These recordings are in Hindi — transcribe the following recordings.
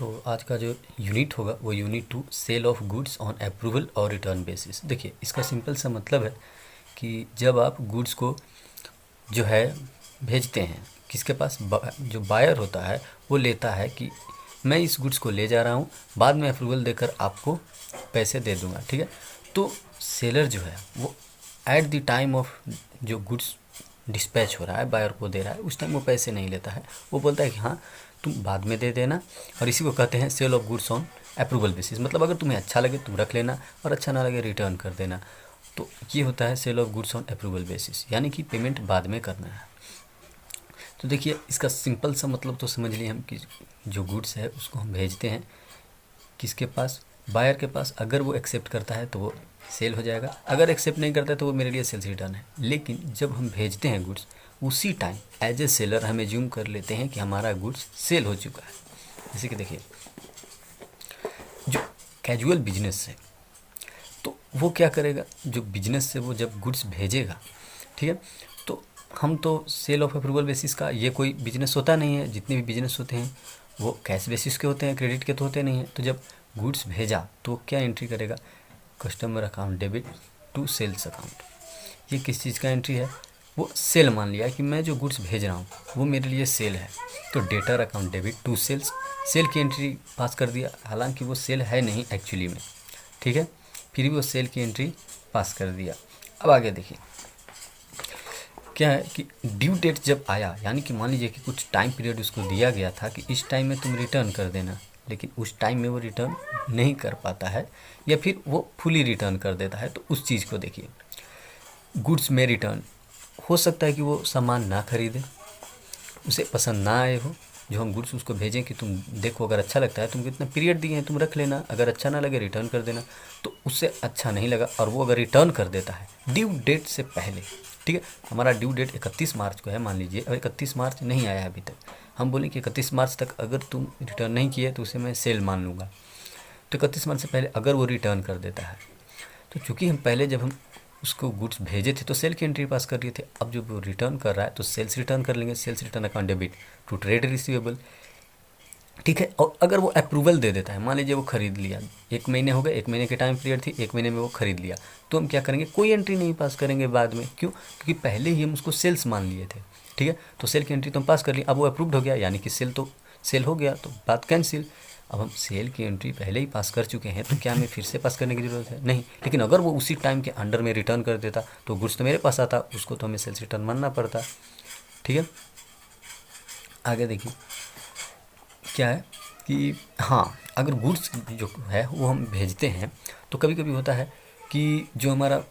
तो आज का जो यूनिट होगा वो unit 2 sale of goods on approval और रिटर्न बेसिस। देखिए इसका सिंपल सा मतलब है कि जब आप गुड्स को जो है भेजते हैं किसके पास, जो बायर होता है वो लेता है कि मैं इस गुड्स को ले जा रहा हूँ, बाद में अप्रूवल देकर आपको पैसे दे दूँगा, ठीक है। तो सेलर जो है वो एट द टाइम ऑफ जो गुड्स डिस्पैच हो रहा है बायर को दे रहा है उस टाइम वो पैसे नहीं लेता है, वो बोलता है कि हाँ तुम बाद में दे देना। और इसी को कहते हैं sale of goods on approval basis. मतलब अगर तुम्हें अच्छा लगे तुम रख लेना और अच्छा ना लगे रिटर्न कर देना। तो ये होता है sale of goods on approval basis, यानी कि पेमेंट बाद में करना है। तो देखिए इसका सिंपल सा मतलब तो समझ लिए हम कि जो गुड्स है उसको हम भेजते हैं किसके पास, बायर के पास। अगर वो एक्सेप्ट करता है तो वो सेल हो जाएगा, अगर एक्सेप्ट नहीं करता है तो वो मेरे लिए सेल्स रिटर्न है। लेकिन जब हम भेजते हैं गुड्स उसी टाइम एज ए सेलर हम एज्यूम कर लेते हैं कि हमारा गुड्स सेल हो चुका है। जैसे कि देखिए जो कैजुअल बिजनेस है तो वो क्या करेगा, जो बिजनेस से वो जब गुड्स भेजेगा, ठीक है, तो हम तो सेल ऑफ अप्रूवल बेसिस का ये कोई बिजनेस होता नहीं है। जितने भी बिजनेस होते हैं वो कैश बेसिस के होते हैं, क्रेडिट के तो होते नहीं हैं। तो जब गुड्स भेजा तो क्या एंट्री करेगा, customer account debit to sales account. ये किस चीज़ का एंट्री है, वो सेल मान लिया कि मैं जो गुड्स भेज रहा हूँ वो मेरे लिए सेल है, तो debtor account debit to sales, sale की एंट्री पास कर दिया। हालांकि वो सेल है नहीं एक्चुअली में, ठीक है, फिर भी वो सेल की एंट्री पास कर दिया। अब आगे देखिए क्या है कि ड्यू डेट जब आया, यानी कि मान लीजिए कि कुछ टाइम पीरियड उसको दिया गया था कि इस टाइम में तुम रिटर्न कर देना, लेकिन उस टाइम में वो रिटर्न नहीं कर पाता है या फिर वो फुली रिटर्न कर देता है। तो उस चीज़ को देखिए, गुड्स में रिटर्न हो सकता है कि वो सामान ना खरीदे, उसे पसंद ना आए हो। जो हम गुड्स उसको भेजें कि तुम देखो अगर अच्छा लगता है, तुमको इतना पीरियड दिए हैं तुम रख लेना, अगर अच्छा ना लगे रिटर्न कर देना। तो उससे अच्छा नहीं लगा और वो अगर रिटर्न कर देता है ड्यू डेट से पहले, ठीक है, हमारा ड्यू डेट 31 मार्च को है मान लीजिए, और 31 मार्च नहीं आया अभी तक, हम बोलें कि 31 मार्च तक अगर तुम रिटर्न नहीं किए तो उसे मैं सेल मान लूँगा। तो 31 मार्च से पहले अगर वो रिटर्न कर देता है तो चूँकि हम पहले जब हम उसको गुड्स भेजे थे तो सेल की एंट्री पास कर दिए थे, अब जब वो रिटर्न कर रहा है तो सेल्स रिटर्न कर लेंगे, sales return account debit to trade receivable, ठीक है। और अगर वो अप्रूवल दे देता है, मान लीजिए वो खरीद लिया, 1 महीने हो गए, 1 महीने की टाइम पीरियड थी, 1 महीने में वो खरीद लिया, तो हम क्या करेंगे, कोई एंट्री नहीं पास करेंगे बाद में। क्यों, क्योंकि पहले ही हम उसको सेल्स मान लिए थे, ठीक है। तो सेल की एंट्री तो हम पास कर लिए, अब वो अप्रूव्ड हो गया यानी कि सेल तो सेल हो गया, तो बात कैंसिल। अब हम सेल की एंट्री पहले ही पास कर चुके हैं तो क्या हमें फिर से पास करने की ज़रूरत है, नहीं। लेकिन अगर वो उसी टाइम के अंडर में रिटर्न कर देता तो गुड्स तो मेरे पास आता, उसको तो हमें सेल्स रिटर्न मानना पड़ता, ठीक है। आगे देखिए क्या है कि हाँ, अगर गुड्स जो है वो हम भेजते हैं तो कभी कभी होता है कि जो हमारा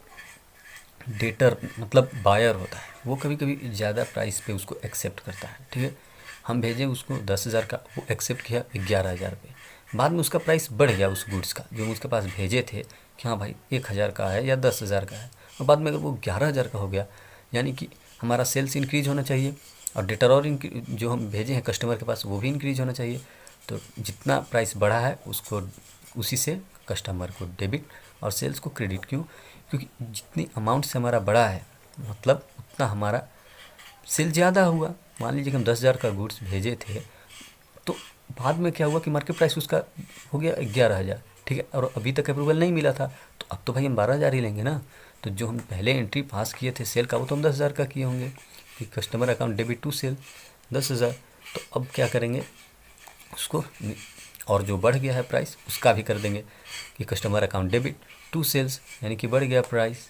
डेटर मतलब बायर होता है वो कभी कभी ज़्यादा प्राइस पे उसको एक्सेप्ट करता है, ठीक है। हम भेजें उसको 10,000 का, वो एक्सेप्ट किया 11,000 पे, बाद में उसका प्राइस बढ़ गया उस गुड्स का जो उसके पास भेजे थे कि हाँ भाई 1,000 का है या 10,000 का है, और बाद में अगर वो 11,000 का हो गया, यानी कि हमारा सेल्स इंक्रीज होना चाहिए और डेटर और जो हम भेजे हैं कस्टमर के पास वो भी इंक्रीज होना चाहिए। तो जितना प्राइस बढ़ा है उसको उसी से कस्टमर को डेबिट और सेल्स को क्रेडिट। क्यों, क्योंकि जितनी अमाउंट से हमारा बढ़ा है मतलब उतना हमारा सेल ज़्यादा हुआ। मान लीजिए कि हम 10,000 का गुड्स भेजे थे तो बाद में क्या हुआ कि मार्केट प्राइस उसका हो गया 11,000, ठीक है, और अभी तक अप्रूवल नहीं मिला था, तो अब तो भाई हम 12,000 ही लेंगे ना। तो जो हम पहले एंट्री पास किए थे सेल का वो तो हम 10,000 का किए होंगे कि customer account debit to sale 10,000। तो अब क्या करेंगे उसको, और जो बढ़ गया है प्राइस उसका भी कर देंगे कि customer account debit to sales, यानी कि बढ़ गया प्राइस।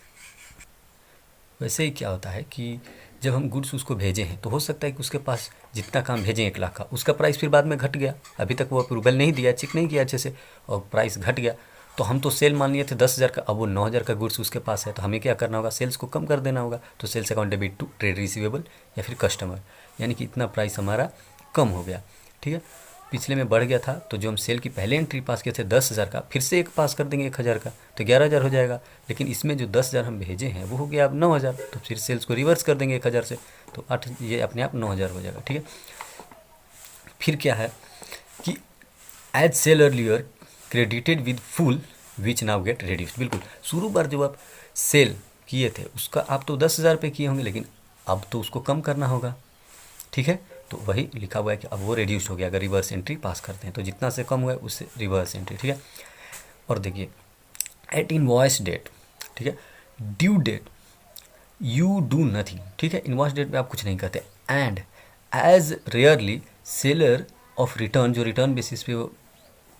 वैसे ही क्या होता है कि जब हम गुड्स उसको भेजे हैं तो हो सकता है कि उसके पास जितना काम भेजें 1 लाख का, उसका प्राइस फिर बाद में घट गया, अभी तक वो अप्रूवल नहीं दिया, चेक नहीं किया अच्छे से और प्राइस घट गया। तो हम तो सेल मान लिए थे 10,000 का, अब वो 9,000 का गुड्स उसके पास है, तो हमें क्या करना होगा, सेल्स को कम कर देना होगा। तो sales account debit to trade receivable या फिर कस्टमर, यानी कि इतना प्राइस हमारा कम हो गया, ठीक है। पिछले में बढ़ गया था तो जो हम सेल की पहले एंट्री पास किए थे 10,000 का, फिर से एक पास कर देंगे 1,000 का तो 11,000 हो जाएगा। लेकिन इसमें जो 10,000 हम भेजे हैं वो हो गया अब 9,000, तो फिर सेल्स को रिवर्स कर देंगे 1,000 से, तो 8 ये अपने आप 9,000 हो जाएगा, ठीक है। फिर क्या है कि as sale earlier credited with full which now get reduced. बिल्कुल शुरू बार जब आप सेल किए थे उसका आप तो 10,000 पे किए होंगे, लेकिन अब तो उसको कम करना होगा, ठीक है। तो वही लिखा हुआ है कि अब वो रिड्यूस हो गया अगर रिवर्स एंट्री पास करते हैं, तो जितना से कम हुआ है उससे रिवर्स एंट्री, ठीक है। और देखिए एट इनवॉइस डेट, ठीक है, due date you do nothing, ठीक है, इनवॉइस डेट पे आप कुछ नहीं करते। And as rarely seller of return, जो रिटर्न बेसिस पे वो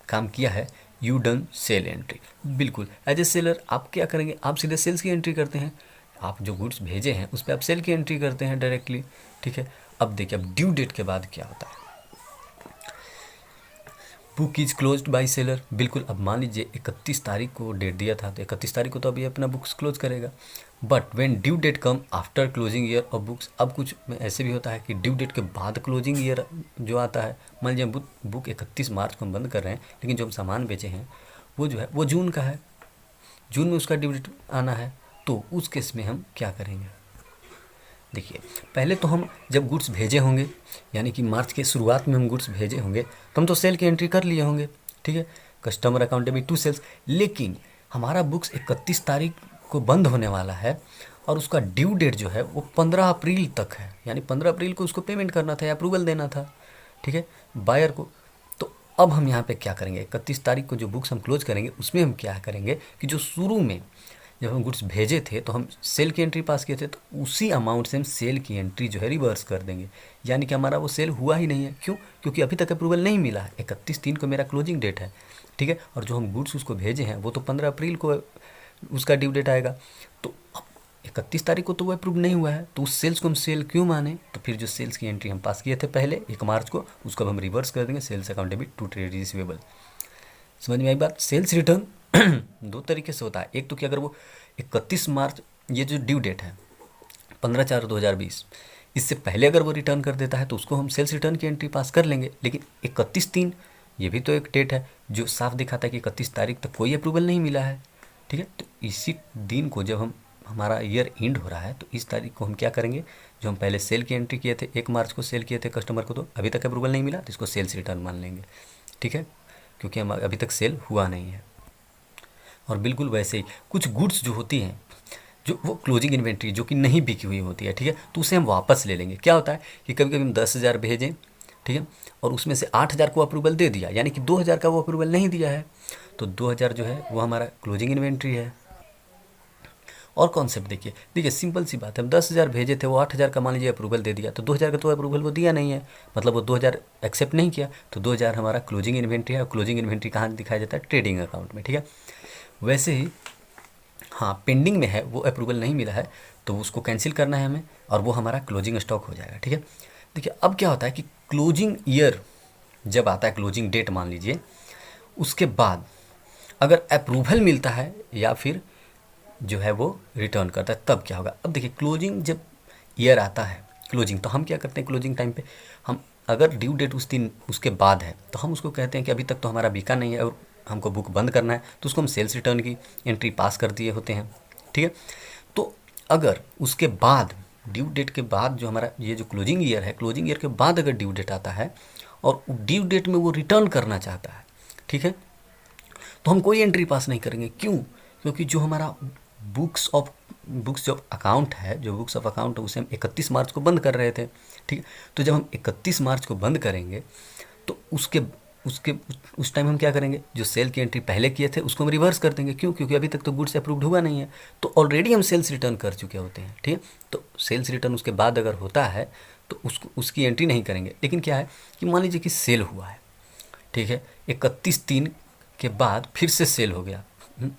काम किया है, यू डन सेल एंट्री। बिल्कुल एज ए सेलर आप क्या करेंगे, आप सीधे सेल्स की एंट्री करते हैं, आप जो गुड्स भेजे हैं उस पर आप सेल की एंट्री करते हैं डायरेक्टली, ठीक है। अब देखिए अब ड्यू डेट के बाद क्या होता है, book is closed by seller. बिल्कुल अब मान लीजिए 31 तारीख को डेट दिया था, तो 31 तारीख को तो अभी अपना बुक्स क्लोज करेगा। But when due date come after closing year of books, अब कुछ में ऐसे भी होता है कि ड्यू डेट के बाद क्लोजिंग ईयर जो आता है, मान लीजिए बुक 31 मार्च को हम बंद कर रहे हैं, लेकिन जो हम सामान बेचे हैं वो जो है वो जून का है, जून में उसका ड्यू डेट आना है, तो उस केस में हम क्या करेंगे। देखिए पहले तो हम जब गुड्स भेजे होंगे, यानी कि मार्च के शुरुआत में हम गुड्स भेजे होंगे, तो हम तो सेल की एंट्री कर लिए होंगे, ठीक है, customer account debit to sales. लेकिन हमारा बुक्स 31 तारीख को बंद होने वाला है और उसका ड्यू डेट जो है वो 15 अप्रैल तक है, यानी 15 अप्रैल को उसको पेमेंट करना था या अप्रूवल देना था, ठीक है, बायर को। तो अब हम यहाँ पे क्या करेंगे, 31 तारीख को जो बुक्स हम क्लोज करेंगे उसमें हम क्या करेंगे कि जो शुरू में जब हम गुड्स भेजे थे तो हम सेल की एंट्री पास किए थे, तो उसी अमाउंट से हम सेल की एंट्री जो है रिवर्स कर देंगे, यानी कि हमारा वो सेल हुआ ही नहीं है। क्यों? क्योंकि अभी तक अप्रूवल नहीं मिला है, 31/3 को मेरा क्लोजिंग डेट है, ठीक है, और जो हम गुड्स उसको भेजे हैं वो तो 15 अप्रैल को उसका ड्यू डेट आएगा। तो अब 31 तारीख को तो वो अप्रूव नहीं हुआ है, तो उस सेल्स को हम सेल क्यों माने, तो फिर जो सेल्स की एंट्री हम पास किए थे पहले 1 मार्च को, उसको अब हम रिवर्स कर देंगे, sales account debit to trade receivable. समझ में आई बात। सेल्स रिटर्न दो तरीके से होता है, एक तो कि अगर वो 31 मार्च ये जो ड्यू डेट है 15/4/2020, इससे पहले अगर वो रिटर्न कर देता है तो उसको हम सेल्स रिटर्न की एंट्री पास कर लेंगे। लेकिन 31/3 ये भी तो एक डेट है जो साफ दिखाता है कि 31 तारीख तक कोई अप्रूवल नहीं मिला है, ठीक है। तो इसी दिन को जब हम हमारा ईयर एंड हो रहा है, तो इस तारीख को हम क्या करेंगे, जो हम पहले सेल की एंट्री किए थे 1 मार्च को सेल किए थे कस्टमर को, तो अभी तक अप्रूवल नहीं मिला तो इसको सेल्स रिटर्न मान लेंगे, ठीक है, क्योंकि हम अभी तक सेल हुआ नहीं है। और बिल्कुल वैसे ही कुछ गुड्स जो होती हैं, जो वो क्लोजिंग इन्वेंट्री जो कि नहीं बिकी हुई होती है, ठीक है, तो उसे हम वापस ले लेंगे। क्या होता है कि कभी कभी हम 10,000 भेजें, ठीक है, और उसमें से 8,000 को अप्रूवल दे दिया, यानी कि 2,000 का वो अप्रूवल नहीं दिया है, तो 2,000 जो है वो हमारा क्लोजिंग इन्वेंट्री है। और कॉन्सेप्ट देखिए, देखिए सिंपल सी बात है, हम 10,000 भेजे थे, वो 8,000 का मान लीजिए अप्रूवल दे दिया, तो 2,000 का तो अप्रूवल वो दिया नहीं है, मतलब वो 2,000 एक्सेप्ट नहीं किया, तो 2,000 हमारा क्लोजिंग इन्वेंट्री है। और क्लोजिंग इन्वेंट्री कहाँ दिखाया जाता है, ट्रेडिंग अकाउंट में, ठीक है। वैसे ही हाँ, पेंडिंग में है, वो अप्रूवल नहीं मिला है, तो उसको कैंसिल करना है हमें, और वो हमारा क्लोजिंग स्टॉक हो जाएगा, ठीक है। देखिए अब क्या होता है कि क्लोजिंग ईयर जब आता है, क्लोजिंग डेट मान लीजिए, उसके बाद अगर अप्रूवल मिलता है या फिर जो है वो रिटर्न करता है, तब क्या होगा। अब देखिए क्लोजिंग जब ईयर आता है, क्लोजिंग, तो हम क्या करते हैं क्लोजिंग टाइम पे, हम अगर ड्यू डेट उस दिन उसके बाद है तो हम उसको कहते हैं कि अभी तक तो हमारा बिका नहीं है और हमको बुक बंद करना है, तो उसको हम सेल्स रिटर्न की एंट्री पास कर दिए होते हैं, ठीक है। तो अगर उसके बाद ड्यू डेट के बाद जो हमारा ये जो क्लोजिंग ईयर है, क्लोजिंग ईयर के बाद अगर ड्यू डेट आता है और ड्यू डेट में वो रिटर्न करना चाहता है, ठीक है, तो हम कोई एंट्री पास नहीं करेंगे। क्यों? क्योंकि जो हमारा बुक्स जो अकाउंट है, जो बुक्स ऑफ अकाउंट है, उसे हम 31 मार्च को बंद कर रहे थे, ठीक है। तो जब हम 31 मार्च को बंद करेंगे तो उसके उसके उस टाइम हम क्या करेंगे, जो सेल की एंट्री पहले किए थे उसको हम रिवर्स कर देंगे। क्यों? क्योंकि अभी तक तो गुड्स अप्रूव्ड हुआ नहीं है, तो ऑलरेडी हम सेल्स रिटर्न कर चुके होते हैं, ठीक है। तो सेल्स रिटर्न उसके बाद अगर होता है तो उसकी एंट्री नहीं करेंगे। लेकिन क्या है कि मान लीजिए कि सेल हुआ है, ठीक है, 31/3 के बाद फिर से सेल हो गया,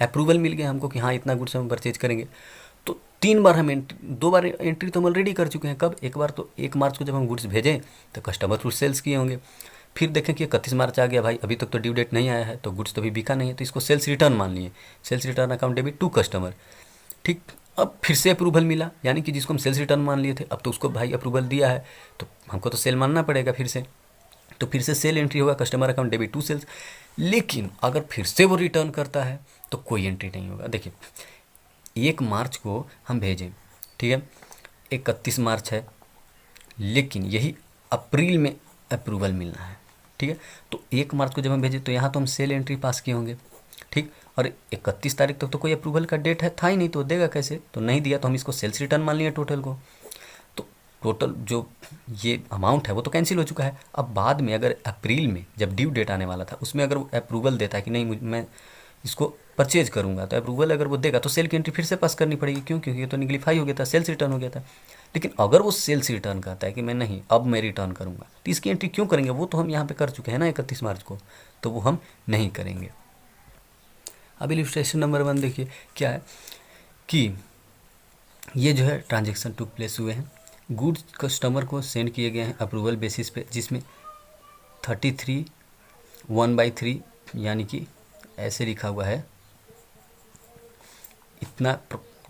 अप्रूवल मिल गया हमको कि हाँ इतना गुड्स हम परचेज करेंगे, तो 3 बार हम दो बार एंट्री तो हम ऑलरेडी कर चुके हैं। कब? एक बार तो 1 मार्च को जब हम गुड्स भेजें तो कस्टमर थ्रू सेल्स किए होंगे, फिर देखें कि 31 मार्च आ गया, भाई अभी तक तो ड्यू डेट नहीं आया है, तो गुड्स तो अभी बिका नहीं है, तो इसको सेल्स रिटर्न मान लिए, sales return account debit to customer, ठीक। अब फिर से अप्रूवल मिला, यानी कि जिसको हम सेल्स रिटर्न मान लिए थे, अब तो उसको भाई अप्रूवल दिया है, तो हमको तो सेल मानना पड़ेगा फिर से, तो फिर से सेल एंट्री होगा, customer account debit to sales. लेकिन अगर फिर से वो रिटर्न करता है तो कोई एंट्री नहीं होगा। देखिए 1 मार्च को हम भेजें, ठीक है, 31 मार्च है, लेकिन यही अप्रैल में अप्रूवल मिलना है, ठीक है। तो 1 मार्च को जब हम भेजें तो यहाँ तो हम सेल एंट्री पास किए होंगे, ठीक, और 31 तारीख तक तो कोई अप्रूवल का डेट है था ही नहीं, तो देगा कैसे, तो नहीं दिया, तो हम इसको सेल्स रिटर्न मान लिए टोटल को। तो टोटल जो ये अमाउंट है वो तो कैंसिल हो चुका है। अब बाद में अगर अप्रैल में जब ड्यू डेट आने वाला था उसमें अगर वो अप्रूवल देता है कि नहीं मैं इसको परचेज करूंगा, तो अप्रूवल अगर वो देगा तो सेल की एंट्री फिर से पास करनी पड़ेगी। क्यों? क्योंकि ये तो निगलीफाई हो गया था, सेल्स रिटर्न हो गया था। लेकिन अगर वो सेल्स रिटर्न कहता है कि मैं नहीं अब मैं रिटर्न करूंगा, तो इसकी एंट्री क्यों करेंगे? वो तो हम यहाँ पे कर चुके हैं ना 31 मार्च को, तो वो हम नहीं करेंगे। अब इलस्ट्रेशन नंबर 1 देखिए क्या है कि ये जो है ट्रांजेक्शन टुक प्लेस हुए हैं, गुड्स कस्टमर को सेंड किए गए हैं अप्रूवल बेसिस पे, जिसमें 33 1/3 यानी कि ऐसे लिखा हुआ है इतना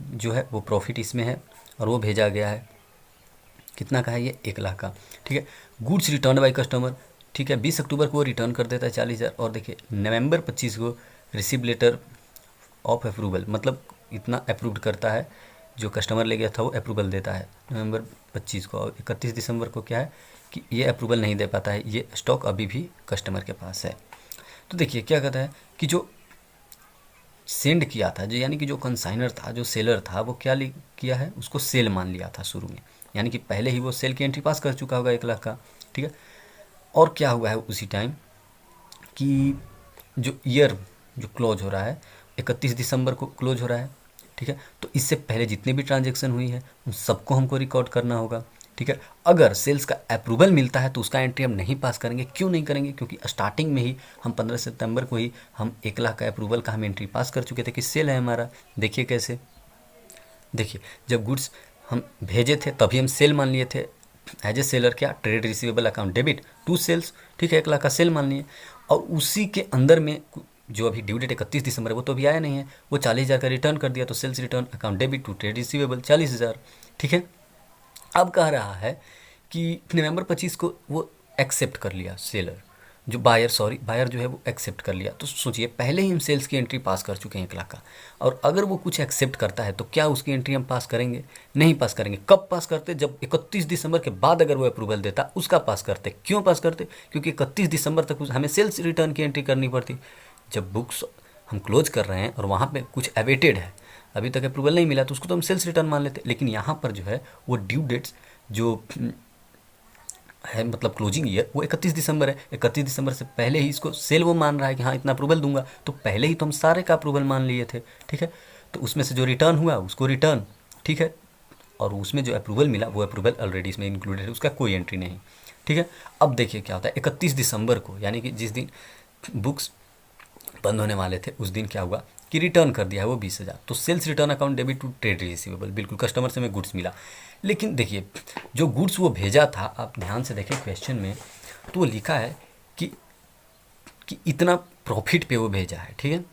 जो है वो प्रॉफिट इसमें है, और वो भेजा गया है कितना का है? ये 1 लाख का। ठीक है, गुड्स रिटर्न बाय कस्टमर, ठीक है, 20 अक्टूबर को वो रिटर्न कर देता है 40,000, और देखिए नवंबर 25 को रिसीव लेटर ऑफ अप्रूवल, मतलब इतना अप्रूव्ड करता है, जो कस्टमर ले गया था वो अप्रूवल देता है नवंबर 25 को, और 31 दिसंबर को क्या है कि ये अप्रूवल नहीं दे पाता है, ये स्टॉक अभी भी कस्टमर के पास है। तो देखिए क्या कहता है कि जो सेंड किया था, जो यानी कि जो कंसाइनर था, जो सेलर था, वो क्या किया है, उसको सेल मान लिया था शुरू में, यानी कि पहले ही वो सेल की एंट्री पास कर चुका होगा 1 लाख का। ठीक है, और क्या हुआ है उसी टाइम कि जो ईयर जो क्लोज हो रहा है 31 दिसंबर को क्लोज हो रहा है। ठीक है, तो इससे पहले जितने भी ट्रांजेक्शन हुई है उन सबको हमको रिकॉर्ड करना होगा। ठीक है, अगर सेल्स का अप्रूवल मिलता है तो उसका एंट्री हम नहीं पास करेंगे। क्यों नहीं करेंगे? क्योंकि स्टार्टिंग में ही हम 15 सितंबर को ही हम 1 लाख का अप्रूवल का हम एंट्री पास कर चुके थे कि सेल है हमारा। देखिए कैसे, देखिए जब गुड्स हम भेजे थे तभी हम सेल मान लिए थे एज ए सेलर, क्या trade receivable account debit to sales. ठीक है, 1 लाख का सेल मान लिए, और उसी के अंदर में जो अभी ड्यू डेट 31 दिसंबर है वो तो अभी आया नहीं है, वो 40,000 का रिटर्न कर दिया, तो sales return account debit to trade receivable 40,000। ठीक है, अब कह रहा है कि नवंबर 25 को वो एक्सेप्ट कर लिया सेलर, जो बायर जो है वो एक्सेप्ट कर लिया। तो सोचिए पहले ही हम सेल्स की एंट्री पास कर चुके हैं 1 लाख का, और अगर वो कुछ एक्सेप्ट करता है तो क्या उसकी एंट्री हम पास करेंगे? नहीं पास करेंगे। कब पास करते? जब 31 दिसंबर के बाद अगर वो अप्रूवल देता उसका पास करते। क्यों पास करते? क्योंकि 31 दिसंबर तक हमें सेल्स रिटर्न की एंट्री करनी पड़ती। जब बुक्स हम क्लोज कर रहे हैं और वहाँ पे कुछ अवेटेड है, अभी तक अप्रूवल नहीं मिला, तो उसको तो हम सेल्स रिटर्न मान लेते। लेकिन यहाँ पर जो है वो ड्यू डेट्स जो है, मतलब क्लोजिंग ईयर वो 31 दिसंबर है। 31 दिसंबर से पहले ही इसको सेल वो मान रहा है कि हाँ इतना अप्रूवल दूंगा, तो पहले ही तो हम सारे का अप्रूवल मान लिए थे। ठीक है, तो उसमें से जो रिटर्न हुआ उसको रिटर्न, ठीक है, और उसमें जो अप्रूवल मिला वो अप्रूवल ऑलरेडी इसमें इंक्लूडेड है, उसका कोई एंट्री नहीं। ठीक है, अब देखिए क्या होता है 31 दिसंबर को, यानी कि जिस दिन बुक्स बंद होने वाले थे उस दिन क्या हुआ कि रिटर्न कर दिया है वो 20,000, तो sales return account debit to trade receivable, बिल्कुल कस्टमर से हमें गुड्स मिला। लेकिन देखिए जो गुड्स वो भेजा था, आप ध्यान से देखें क्वेश्चन में, तो वो लिखा है कि इतना प्रॉफिट पे वो भेजा है। ठीक है,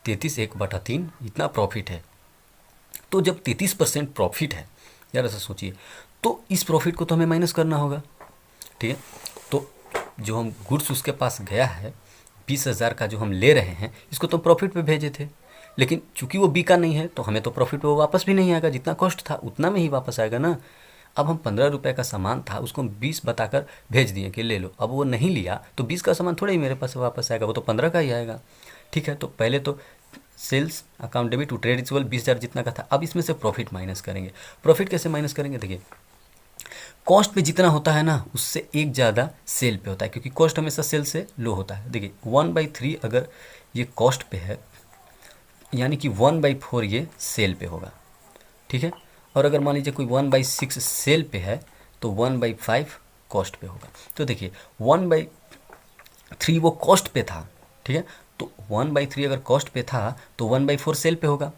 33/1/3 इतना प्रॉफिट है। तो जब 33% प्रॉफिट है, यार ऐसा सोचिए, तो इस प्रॉफिट को तो हमें माइनस करना होगा। ठीक है, तो जो हम गुड्स उसके पास गया है 20,000 का जो हम ले रहे हैं, इसको तो प्रॉफिट पे भेजे थे, लेकिन चूंकि वो बिका नहीं है तो हमें तो प्रॉफिट पे वो वापस भी नहीं आएगा, जितना कॉस्ट था उतना में ही वापस आएगा ना। अब हम 15 रुपये का सामान था, उसको हम 20 बताकर भेज दिए कि ले लो, अब वो नहीं लिया तो 20 का सामान थोड़ा ही मेरे पास वापस आएगा, वो तो 15 का ही आएगा। ठीक है, तो पहले तो sales account debit to trade receivable 20,000 जितना का था, अब इसमें से प्रॉफिट माइनस करेंगे। प्रॉफिट कैसे माइनस करेंगे? देखिए कॉस्ट पे जितना होता है ना उससे एक ज़्यादा सेल पे होता है, क्योंकि कॉस्ट हमेशा सेल से लो होता है। देखिए 1/3 अगर ये कॉस्ट पे है, यानी कि 1/4 ये सेल पे होगा। ठीक है, और अगर मान लीजिए कोई 1/6 सेल पे है तो 1/5 कॉस्ट पे होगा। तो देखिए 1/3 वो कॉस्ट पे था। ठीक है, तो 1/3 अगर कॉस्ट पे था तो 1/4 सेल पे होगा।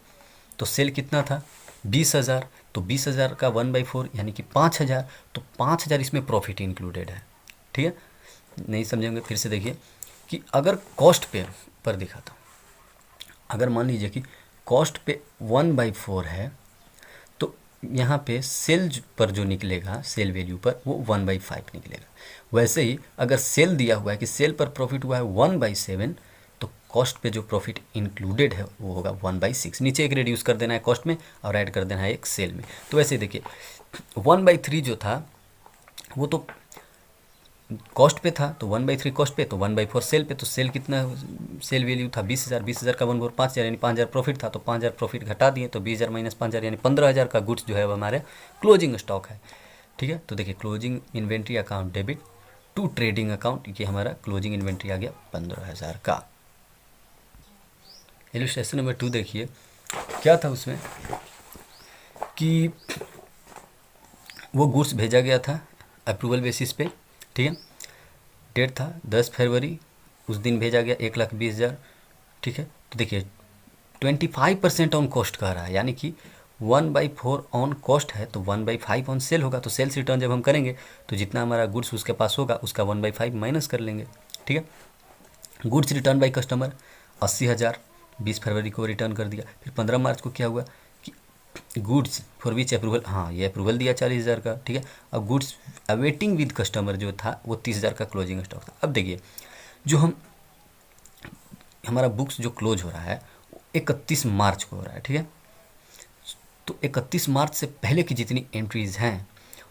तो सेल कितना था? 20,000, तो 20,000 का 1/4 यानी कि 5,000, तो 5,000 इसमें प्रॉफिट इंक्लूडेड है। ठीक है, नहीं समझेंगे फिर से देखिए कि अगर कॉस्ट पे पर दिखाता हूँ, अगर मान लीजिए कि कॉस्ट पे 1/4 है तो यहाँ पे सेल पर जो निकलेगा, सेल वैल्यू पर, वो 1/5 निकलेगा। वैसे ही अगर सेल दिया हुआ है कि सेल पर प्रॉफिट हुआ है 1/7, तो कॉस्ट पे जो प्रॉफिट इंक्लूडेड है वो होगा 1/6। नीचे एक रिड्यूस कर देना है कॉस्ट में और ऐड कर देना है एक सेल में। तो वैसे देखिए 1/3 जो था वो तो कॉस्ट पे था, तो 1/3 कॉस्ट पे, तो 1/4 सेल पे। तो सेल कितना, सेल वैल्यू था 20,000, 20,000 का 1/4 5,000, यानी 5,000 प्रॉफिट था, तो 5,000 प्रॉफिट घटा दिए, तो 20,000 माइनस 5,000 यानी 15,000 का गुड्स जो है वो हमारे क्लोजिंग स्टॉक है। ठीक है। तो देखिए closing inventory account debit to trading account, ये हमारा क्लोजिंग इन्वेंट्री आ गया 15,000 का। इलस्ट्रेशन नंबर 2 देखिए क्या था उसमें कि वो गुड्स भेजा गया था अप्रूवल बेसिस पे, ठीक है। डेट था 10 फरवरी, उस दिन भेजा गया 1,20,000, ठीक है। तो देखिए 25% ऑन कॉस्ट कह रहा है, यानी कि 1/4 ऑन कॉस्ट है तो 1/5 ऑन सेल होगा। तो सेल्स रिटर्न जब हम करेंगे तो जितना हमारा गुड्स उसके पास होगा उसका 1/5 माइनस कर लेंगे, ठीक है। गुड्स रिटर्न बाई कस्टमर 80,000 20 फरवरी को रिटर्न कर दिया। फिर 15 मार्च को क्या हुआ कि गुड्स फॉर विच अप्रूवल, हाँ ये अप्रूवल दिया 40,000 का, ठीक है। अब गुड्स अवेटिंग विद कस्टमर जो था वो 30,000 का क्लोजिंग स्टॉक था। अब देखिए जो हमारा बुक्स जो क्लोज हो रहा है 31 मार्च को हो रहा है, ठीक है। तो 31 मार्च से पहले की जितनी एंट्रीज़ हैं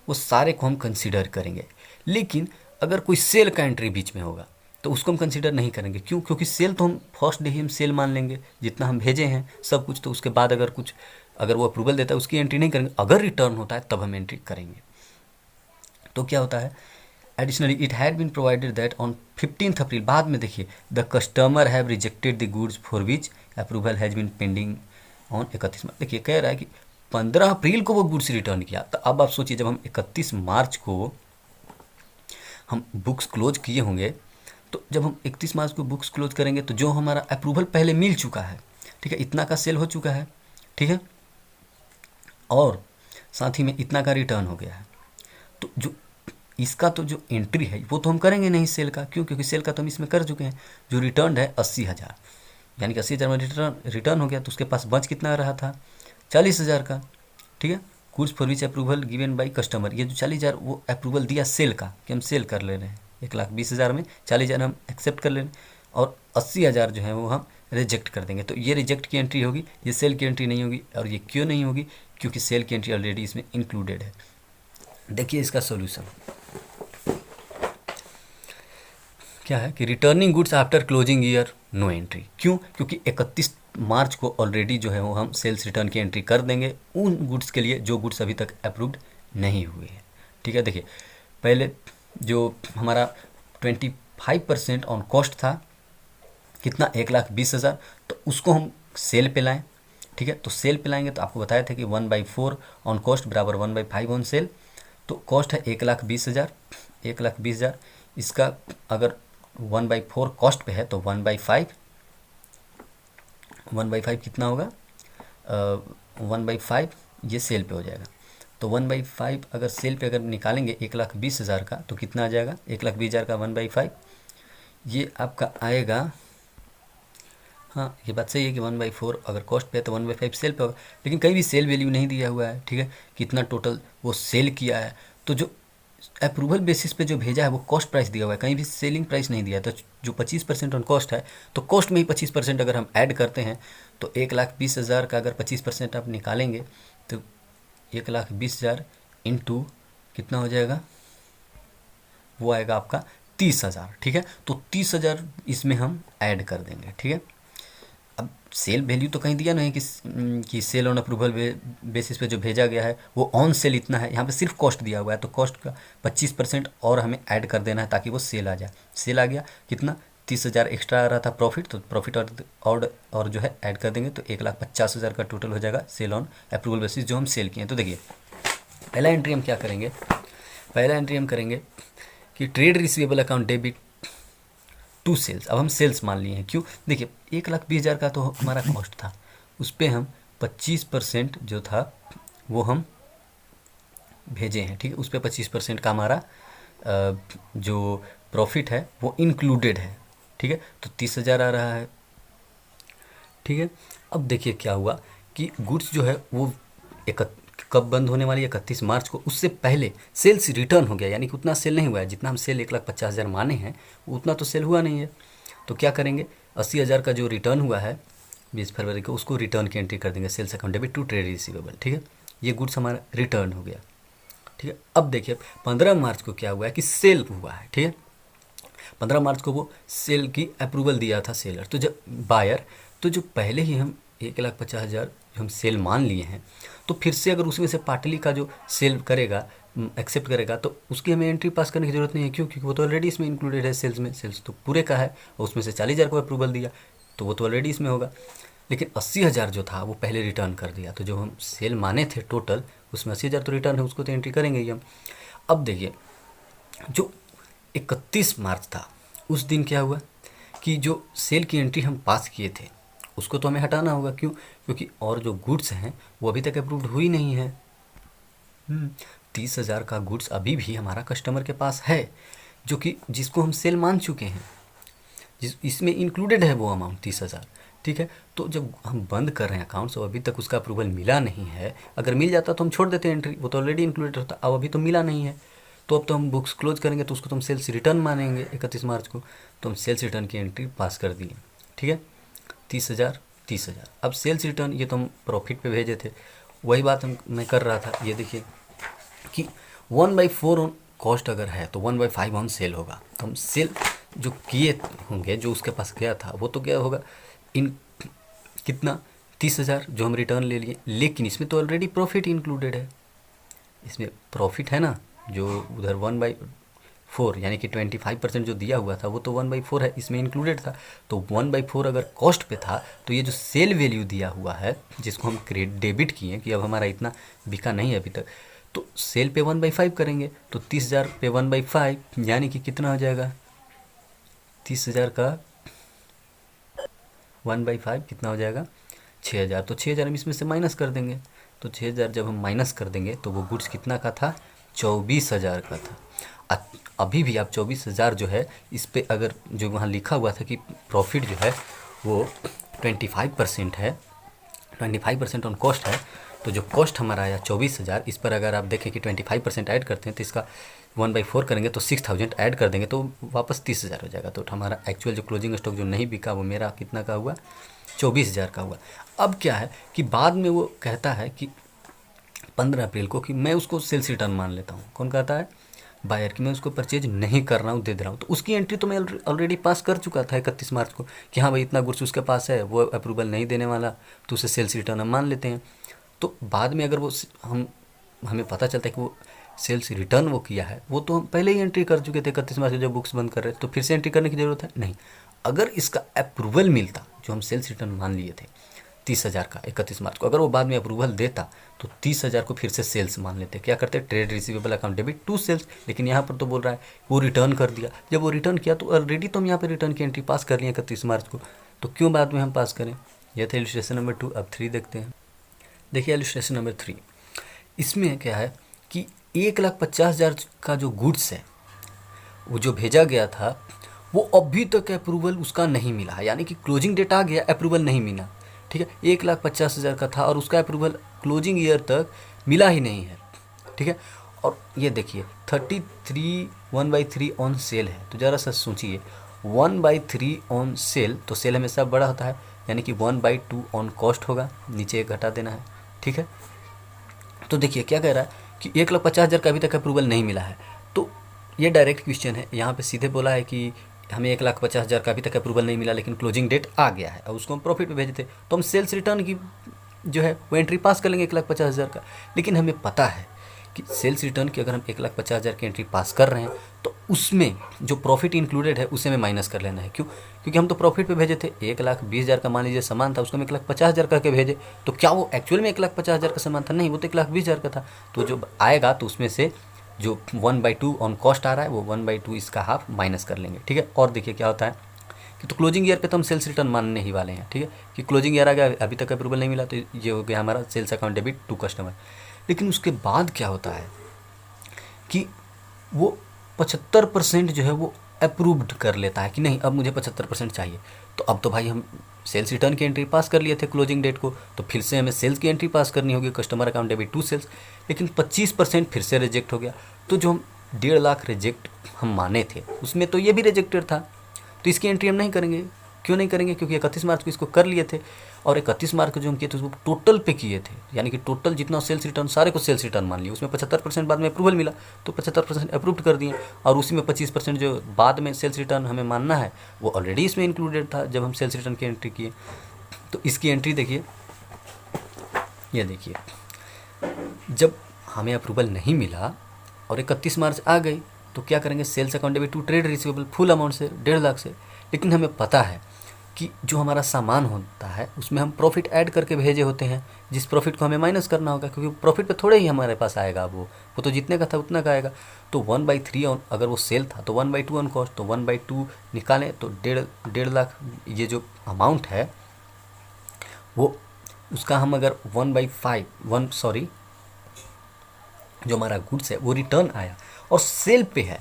वो सारे को हम कंसीडर करेंगे, लेकिन अगर कोई सेल का एंट्री बीच में होगा तो उसको हम कंसीडर नहीं करेंगे। क्यों? क्योंकि सेल तो हम फर्स्ट डे ही हम सेल मान लेंगे, जितना हम भेजे हैं सब कुछ। तो उसके बाद अगर वो अप्रूवल देता है उसकी एंट्री नहीं करेंगे। अगर रिटर्न होता है तब हम एंट्री करेंगे। तो क्या होता है, additionally it had been provided that on 15 April, बाद में देखिए the customer have rejected the goods for which approval has been pending on 31 March. देखिए कह रहा है कि 15 अप्रैल को वो गुड्स रिटर्न किया। तो अब आप सोचिए जब हम 31 मार्च को हम बुक्स क्लोज किए होंगे, तो जब हम 31 मार्च को बुक्स क्लोज करेंगे तो जो हमारा अप्रूवल पहले मिल चुका है, ठीक है, इतना का सेल हो चुका है, ठीक है, और साथ ही में इतना का रिटर्न हो गया है। तो जो इसका तो जो एंट्री है वो तो हम करेंगे नहीं सेल का। क्यों? क्योंकि सेल का तो हम इसमें कर चुके हैं। जो रिटर्न है 80,000, यानी कि 80,000 में रिटर्न हो गया। तो उसके पास बच कितना रहा था 40,000 का, ठीक है। Goods for which approval given by customer, ये जो 40,000 वो अप्रूवल दिया सेल का कि हम सेल कर ले रहे हैं। 1,20,000 में 40,000 हम एक्सेप्ट कर ले रहे हैं और 80,000 जो है वो हम रिजेक्ट कर देंगे। तो ये रिजेक्ट की एंट्री होगी, ये सेल की एंट्री नहीं होगी। और ये क्यों नहीं होगी? क्योंकि सेल की एंट्री ऑलरेडी इसमें इंक्लूडेड है। देखिए इसका सोल्यूशन क्या है कि returning goods after closing year no entry. क्यों? क्योंकि 31 मार्च को ऑलरेडी जो है वो हम सेल्स रिटर्न की एंट्री कर देंगे उन गुड्स के लिए जो गुड्स अभी तक अप्रूव्ड नहीं हुए हैं, ठीक है। देखिए पहले जो हमारा 25% ऑन कॉस्ट था कितना 1,20,000, तो उसको हम सेल पे लाएँ, ठीक है। तो सेल पे लाएंगे तो आपको बताया था कि 1/4 ऑन कॉस्ट बराबर 1/5 ऑन सेल। तो कॉस्ट है 1,20,000, 1,20,000 इसका अगर 1/4 कॉस्ट पे है तो 1/5 कितना होगा 1/5 ये सेल पे हो जाएगा। तो 1/5 अगर सेल पे अगर निकालेंगे 1,20,000 का तो कितना आ जाएगा 1,20,000 का 1/5 ये आपका आएगा। हाँ ये बात सही है कि 1/4 अगर कॉस्ट पे है तो 1/5 सेल पे होगा, लेकिन कहीं भी सेल वैल्यू नहीं दिया हुआ है, ठीक है, कितना टोटल वो सेल किया है। तो जो अप्रूवल बेसिस पे जो भेजा है वो कॉस्ट प्राइस दिया हुआ है, कहीं भी सेलिंग प्राइस नहीं दिया है। तो जो 25% ऑन कॉस्ट है तो कॉस्ट में ही 25% अगर हम ऐड करते हैं तो 1,20,000 का अगर 25% आप निकालेंगे तो 1,20,000 इंटू कितना हो जाएगा, वो आएगा आपका 30,000, ठीक है। तो 30,000 इसमें हम ऐड कर देंगे, ठीक है। अब सेल वैल्यू तो कहीं दिया नहीं कि सेल ऑन अप्रूवल बेसिस पे जो भेजा गया है वो ऑन सेल इतना है। यहाँ पे सिर्फ कॉस्ट दिया हुआ है, तो कॉस्ट का 25% और हमें ऐड कर देना है ताकि वो सेल आ जाए। सेल आ गया कितना 30,000 एक्स्ट्रा आ रहा था प्रॉफिट, तो प्रॉफिट और जो है ऐड कर देंगे तो 1,50,000 का टोटल हो जाएगा सेल ऑन अप्रूवल बेसिस जो हम सेल किए हैं। तो देखिए पहला एंट्री हम क्या करेंगे, पहला एंट्री हम करेंगे कि trade receivable account debit to sales. अब हम सेल्स मान लिए हैं। क्यों? देखिए 1,20,000 का तो हमारा कॉस्ट था, उस पर हम 25% जो था वो हम भेजे हैं, ठीक है। उस पर 25% का हमारा जो प्रॉफिट है वो इंक्लूडेड है, ठीक है। तो 30,000 आ रहा है, ठीक है। अब देखिए क्या हुआ कि गुड्स जो है वो कब बंद होने वाली है 31 मार्च को, उससे पहले सेल्स रिटर्न हो गया, यानी कि उतना सेल नहीं हुआ है। जितना हम सेल 1,50,000 माने हैं उतना तो सेल हुआ नहीं है। तो क्या करेंगे 80,000 का जो रिटर्न हुआ है 20 फरवरी को उसको रिटर्न की एंट्री कर देंगे sales account debit to trade receivable, ठीक है। ये गुड्स हमारा रिटर्न हो गया, ठीक है। अब देखिए 15 मार्च को क्या हुआ है कि सेल हुआ है, ठीक है। 15 मार्च को वो सेल की अप्रूवल दिया था सेलर, तो जब बायर, तो जो पहले ही हम 1,50,000 जो हम सेल मान लिए हैं तो फिर से अगर उसमें से पार्टली का जो सेल करेगा एक्सेप्ट करेगा तो उसकी हमें एंट्री पास करने की ज़रूरत नहीं है। क्यों? क्योंकि वो तो ऑलरेडी इसमें इंक्लूडेड है सेल्स में, सेल्स तो पूरे का है और उसमें से 40,000 को अप्रूवल दिया तो वो तो ऑलरेडी इसमें होगा। लेकिन 80,000 जो था वो पहले रिटर्न कर दिया, तो जो हम सेल माने थे टोटल उसमें 80,000 तो रिटर्न है, उसको तो एंट्री करेंगे ही हम। अब देखिए जो 31 मार्च था उस दिन क्या हुआ कि जो सेल की एंट्री हम पास किए थे उसको तो हमें हटाना होगा। क्यों? क्योंकि और जो गुड्स हैं वो अभी तक अप्रूव्ड हुई नहीं है। 30,000 का गुड्स अभी भी हमारा कस्टमर के पास है जो कि जिसको हम सेल मान चुके हैं, जिस इसमें इंक्लूडेड है वो अमाउंट 30,000। ठीक है, तो जब हम बंद कर रहे हैं अकाउंट्स और अभी तक उसका अप्रूवल मिला नहीं है, अगर मिल जाता तो हम छोड़ देते एंट्री, वो तो ऑलरेडी इंक्लूडेड होता। अब अभी तो मिला नहीं है तो अब तो हम बुक्स क्लोज करेंगे तो उसको तो हम सेल्स रिटर्न मानेंगे 31 मार्च को, तो हम सेल्स रिटर्न की एंट्री पास कर दिए। ठीक है, 30,000 30,000। अब सेल्स रिटर्न ये तो हम प्रॉफिट पे भेजे थे, वही बात मैं कर रहा था। ये देखिए कि 1/4 ऑन कॉस्ट अगर है तो 1/5 ऑन सेल होगा। तो हम सेल जो किए होंगे, जो उसके पास गया था वो तो क्या होगा इन कितना 30,000 जो हम रिटर्न ले लिए, लेकिन इसमें तो ऑलरेडी प्रॉफिट इंक्लूडेड है। इसमें प्रॉफिट है ना, जो उधर 1/4 यानी कि 25% जो दिया हुआ था वो तो 1/4 है, इसमें इंक्लूडेड था। तो 1/4 अगर कॉस्ट पे था तो ये जो सेल वैल्यू दिया हुआ है जिसको हम क्रेडिट डेबिट किए कि अब हमारा इतना बिका नहीं है अभी तक, तो सेल पे 1/5 करेंगे तो 30,000 पे 1/5 यानी कि कितना हो जाएगा 30,000 का 1/5 कितना हो जाएगा 6,000। तो 6,000 हम इसमें से माइनस कर देंगे, तो 6,000 जब हम माइनस कर देंगे तो वो गुड्स कितना का था 24,000 का था। अभी भी आप 24,000 जो है इस पे अगर जो वहाँ लिखा हुआ था कि प्रॉफिट जो है वो 25% है, 25% ऑन कॉस्ट है, तो जो कॉस्ट हमारा आया 24,000, इस पर अगर आप देखें कि 25% ऐड करते हैं तो इसका 1/4 करेंगे तो 6,000 ऐड कर देंगे तो वापस 30,000 हो जाएगा। तो हमारा एक्चुअल जो क्लोजिंग स्टॉक जो नहीं बिका वो मेरा कितना का हुआ 24,000 का हुआ। अब क्या है कि बाद में वो कहता है कि 15 अप्रैल को कि मैं उसको सेल्स रिटर्न मान लेता हूँ। कौन कहता है? बायर, कि मैं उसको परचेज नहीं कर रहा हूँ, दे दे रहा हूँ। तो उसकी एंट्री तो मैं ऑलरेडी पास कर चुका था 31 मार्च को कि हाँ भाई इतना गुड्स उसके पास है, वो अप्रूवल नहीं देने वाला तो उसे सेल्स रिटर्न हम मान लेते हैं। तो बाद में अगर वो हमें पता चलता है कि वो सेल्स रिटर्न वो किया है, वो तो हम पहले ही एंट्री कर चुके थे 31 मार्च को जब बुक्स बंद कर रहे थे, तो फिर से एंट्री करने की ज़रूरत है नहीं। अगर इसका अप्रूवल मिलता जो हम सेल्स रिटर्न मान लिए थे 30,000 का 31 मार्च को, अगर वो बाद में अप्रूवल देता तो 30,000 को फिर से सेल्स मान लेते। क्या करते? Trade receivable account debit to sales. लेकिन यहाँ पर तो बोल रहा है वो रिटर्न कर दिया। जब वो रिटर्न किया तो ऑलरेडी तो हम यहाँ पर रिटर्न की एंट्री पास कर लिए 31 मार्च को, तो क्यों बाद में हम पास करें? यह था इलस्ट्रेशन नंबर 2। अब 3 देखते हैं। देखिए इलस्ट्रेशन नंबर 3, इसमें क्या है कि 1,50,000 का जो गुड्स है वो जो भेजा गया था वो अभी तक अप्रूवल उसका नहीं मिला है, यानी कि क्लोजिंग डेट आ गया, अप्रूवल नहीं मिला। ठीक है, 1,50,000 का था और उसका अप्रूवल क्लोजिंग ईयर तक मिला ही नहीं है। ठीक है, और ये देखिए 33 1/3 ऑन सेल है, तो ज़रा सा सोचिए 1/3 ऑन सेल, तो सेल हमेशा बड़ा होता है, यानी कि 1/2 ऑन कॉस्ट होगा, नीचे एक घटा देना है। ठीक है, तो देखिए क्या कह रहा है कि 1,50,000 का अभी तक अप्रूवल नहीं मिला है। तो ये डायरेक्ट क्वेश्चन है, यहाँ पे सीधे बोला है कि हमें 1,50,000 का अभी तक अप्रूवल नहीं मिला लेकिन क्लोजिंग डेट आ गया है और उसको हम प्रॉफिट पे भेजे थे, तो हम सेल्स रिटर्न की जो है वो एंट्री पास कर लेंगे 1,50,000 का। लेकिन हमें पता है कि सेल्स रिटर्न की अगर हम 1,50,000 की एंट्री पास कर रहे हैं तो उसमें जो प्रॉफिट इंक्लूडेड है उसे हमें माइनस कर लेना है। क्यों? क्योंकि हम तो प्रॉफिट पे भेजे थे 1,20,000 का, मान लीजिए सामान था, उसको हम 1,50,000 करके भेजे, तो क्या वो एक्चुअल में 1,50,000 का सामान था? नहीं, वो तो 1,20,000 का था। तो जो आएगा तो उसमें से जो 1/2 ऑन कॉस्ट आ रहा है वो 1/2 इसका हाफ माइनस कर लेंगे। ठीक है, और देखिए क्या होता है कि तो क्लोजिंग ईयर पे तो हम सेल्स रिटर्न मानने ही वाले हैं। ठीक है, कि क्लोजिंग ईयर आ गया, अभी तक अप्रूवल नहीं मिला, तो ये हो गया हमारा sales account debit to customer. लेकिन उसके बाद क्या होता है कि वो 75% जो है वो अप्रूव्ड कर लेता है कि नहीं अब मुझे 75% चाहिए। तो अब तो भाई हम सेल्स रिटर्न की एंट्री पास कर लिए थे क्लोजिंग डेट को, तो फिर से हमें सेल्स की एंट्री पास करनी होगी, customer account debit to sales. लेकिन 25% फिर से रिजेक्ट हो गया, तो जो हम 1.5 लाख रिजेक्ट हम माने थे उसमें तो ये भी रिजेक्टेड था, तो इसकी एंट्री हम नहीं करेंगे। क्यों नहीं करेंगे? क्योंकि 31 मार्च को इसको कर लिए थे और 31 मार्च को जो हम किए थे उसको टोटल पे किए थे, यानी कि टोटल जितना सेल्स रिटर्न सारे को सेल्स रिटर्न मान लिया। उसमें 75% बाद में अप्रूवल मिला तो 75% अप्रूव कर दिए, और उसी में 25% जो बाद में सेल्स रिटर्न हमें मानना है वो ऑलरेडी इसमें इंक्लूडेड था जब हम सेल्स रिटर्न की एंट्री किए। तो इसकी एंट्री देखिए, ये देखिए जब हमें अप्रूवल नहीं मिला और 31 मार्च आ गई तो क्या करेंगे, sales account debit to trade receivable full amount से 1.5 लाख से। लेकिन हमें पता है कि जो हमारा सामान होता है उसमें हम प्रॉफिट ऐड करके भेजे होते हैं, जिस प्रॉफिट को हमें माइनस करना होगा, क्योंकि प्रॉफिट पे थोड़े ही हमारे पास आएगा, वो तो जितने का था उतना का आएगा। तो 1/3 ऑन, अगर वो सेल था तो 1/2 ऑन कॉस्ट, तो 1/2 निकालें तो 1.5 लाख ये जो अमाउंट है वो उसका हम अगर 1/5 जो हमारा गुड्स है वो रिटर्न आया और सेल पे है,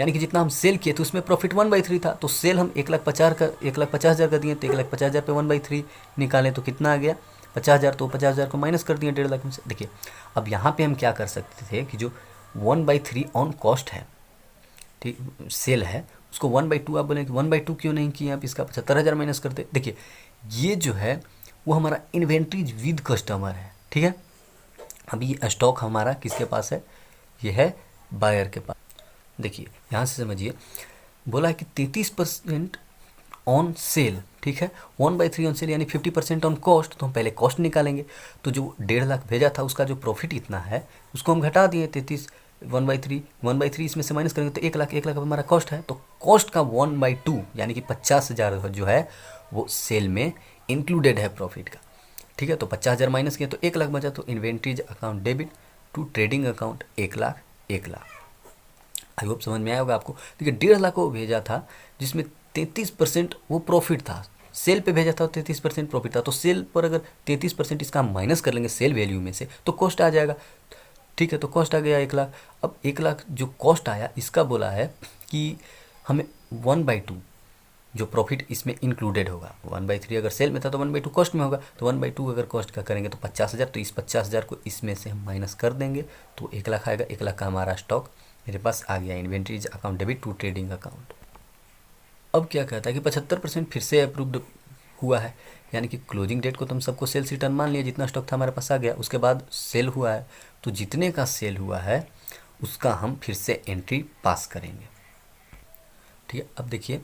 यानी कि जितना हम सेल किए तो उसमें प्रॉफिट 1/3 था, तो सेल हम 1,50,000 का दिए, तो 1,50,000 पे 1/3 निकालें तो कितना आ गया 50,000, तो 50,000 को माइनस कर दिए 1.5 लाख में से। देखिए अब यहाँ पे हम क्या कर सकते थे कि जो 1/3 ऑन कॉस्ट है, ठीक, सेल है, उसको 1/2 आप बोलें कि 1/2 क्यों नहीं किए आप, इसका 75,000 माइनस करते। देखिए ये जो है वो हमारा इन्वेंट्रीज विद कस्टमर है, ठीक है। अभी ये स्टॉक हमारा किसके पास है, ये है बायर के पास। देखिए यहाँ से समझिए, बोला है कि 33% ऑन सेल, ठीक है, 1/3 ऑन सेल यानी 50% ऑन कॉस्ट, तो हम पहले कॉस्ट निकालेंगे। तो जो 1.5 लाख भेजा था उसका जो प्रॉफिट इतना है उसको हम घटा दिए 33, 1/3 इसमें से माइनस करेंगे तो 1 लाख हमारा कॉस्ट है, तो कॉस्ट का 1/2 यानी कि 50,000 जो है वो सेल में इंक्लूडेड है प्रॉफिट का, ठीक है। तो 50,000 माइनस किया तो 1 लाख बचा, तो inventories account debit to trading account 1 lakh. I hope समझ में आया होगा आपको। देखिए 1.5 लाख को भेजा था जिसमें 33% वो प्रॉफिट था, सेल पे भेजा था 33% प्रॉफिट था, तो सेल पर अगर 33% इसका माइनस कर लेंगे सेल वैल्यू में से तो कॉस्ट आ जाएगा, ठीक है। तो कॉस्ट आ गया 1 लाख। अब 1 लाख जो कॉस्ट आया इसका बोला है कि हमें 1/2 जो प्रॉफिट इसमें इंक्लूडेड होगा, 1/3 अगर सेल में था तो 1/2 कॉस्ट में होगा, तो 1/2 अगर कॉस्ट का करेंगे तो 50,000, तो इस 50,000 को इसमें से हम माइनस कर देंगे तो 1 लाख आएगा। 1 लाख का हमारा स्टॉक मेरे पास आ गया, inventories account debit to trading account. अब क्या कहता है कि 75% फिर से अप्रूव्ड हुआ है, यानी कि क्लोजिंग डेट को तो हम सबको सेल्स रिटर्न मान लिया, जितना स्टॉक था हमारे पास आ गया, उसके बाद सेल हुआ है, तो जितने का सेल हुआ है उसका हम फिर से एंट्री पास करेंगे, ठीक है। अब देखिए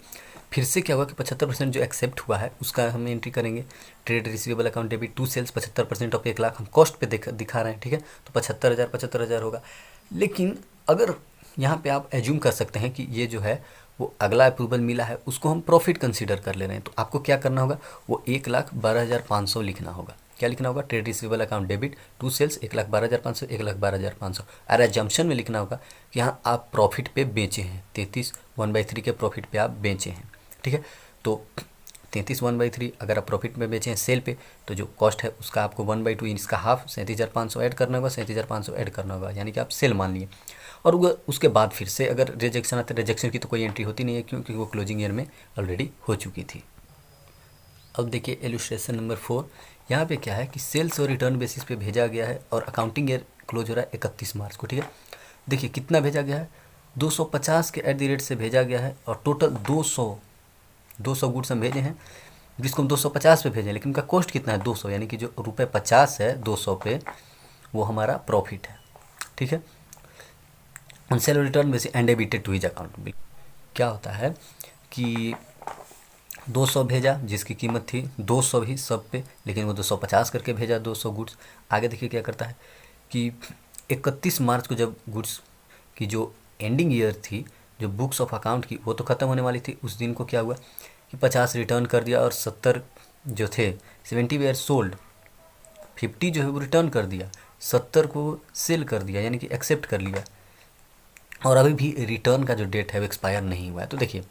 फिर से क्या हुआ कि 75% जो एक्सेप्ट हुआ है उसका हम एंट्री करेंगे, trade receivable account debit to sales 75% of 1 lakh हम कॉस्ट पे दिखा रहे हैं, ठीक है। तो 75,000 होगा। लेकिन अगर यहाँ पे आप एज्यूम कर सकते हैं कि ये जो है वो अगला अप्रूवल मिला है उसको हम प्रॉफिट कंसीडर कर ले रहे हैं, तो आपको क्या करना होगा, वो 1,12,500 लिखना होगा। क्या लिखना होगा, trade receivable account debit to sales 1,12,500, 1,12,500। और एजम्पशन में लिखना होगा कि हाँ आप प्रॉफिट पे बेचे हैं, 33 1/3 के प्रॉफिट पे आप बेचे हैं, ठीक है। तो 33 1/3 अगर आप प्रॉफिट में बेचे हैं सेल पे, तो जो कॉस्ट है उसका आपको 1/2 इसका हाफ 37,500 ऐड करना होगा, 37,500 ऐड करना होगा, यानी कि आप सेल मान लिए। और उसके बाद फिर से अगर रिजेक्शन आते, रिजेक्शन की तो कोई एंट्री होती नहीं है क्योंकि वो क्लोजिंग ईयर में ऑलरेडी हो चुकी थी। अब देखिए इलस्ट्रेशन नंबर 4, यहाँ पे क्या है कि सेल्स और रिटर्न बेसिस पे भेजा गया है और अकाउंटिंग ईयर क्लोज हो रहा है 31 मार्च को, ठीक है। देखिए कितना भेजा गया है, 250 के @ से भेजा गया है और टोटल 200 गुड्स हम भेजे हैं, जिसको हम 250 पे भेजे, लेकिन उनका कॉस्ट कितना है 200, यानी कि जो ₹50 है 200 पे वो हमारा प्रॉफिट है, ठीक है। ऑन सेल और return basis and debited to his account. क्या होता है कि 200 भेजा जिसकी कीमत थी 200 ही सब पे, लेकिन वो 250 करके भेजा 200 गुड्स। आगे देखिए क्या करता है कि 31 मार्च को जब गुड्स की जो एंडिंग ईयर थी, जो बुक्स ऑफ अकाउंट की वो तो ख़त्म होने वाली थी, उस दिन को क्या हुआ कि 50 रिटर्न कर दिया और 70 जो थे 70 वेयर सोल्ड, 50 जो है वो रिटर्न कर दिया, 70 को सेल कर दिया, यानी कि एक्सेप्ट कर लिया। और अभी भी रिटर्न का जो डेट है वो एक्सपायर नहीं हुआ है। तो देखिए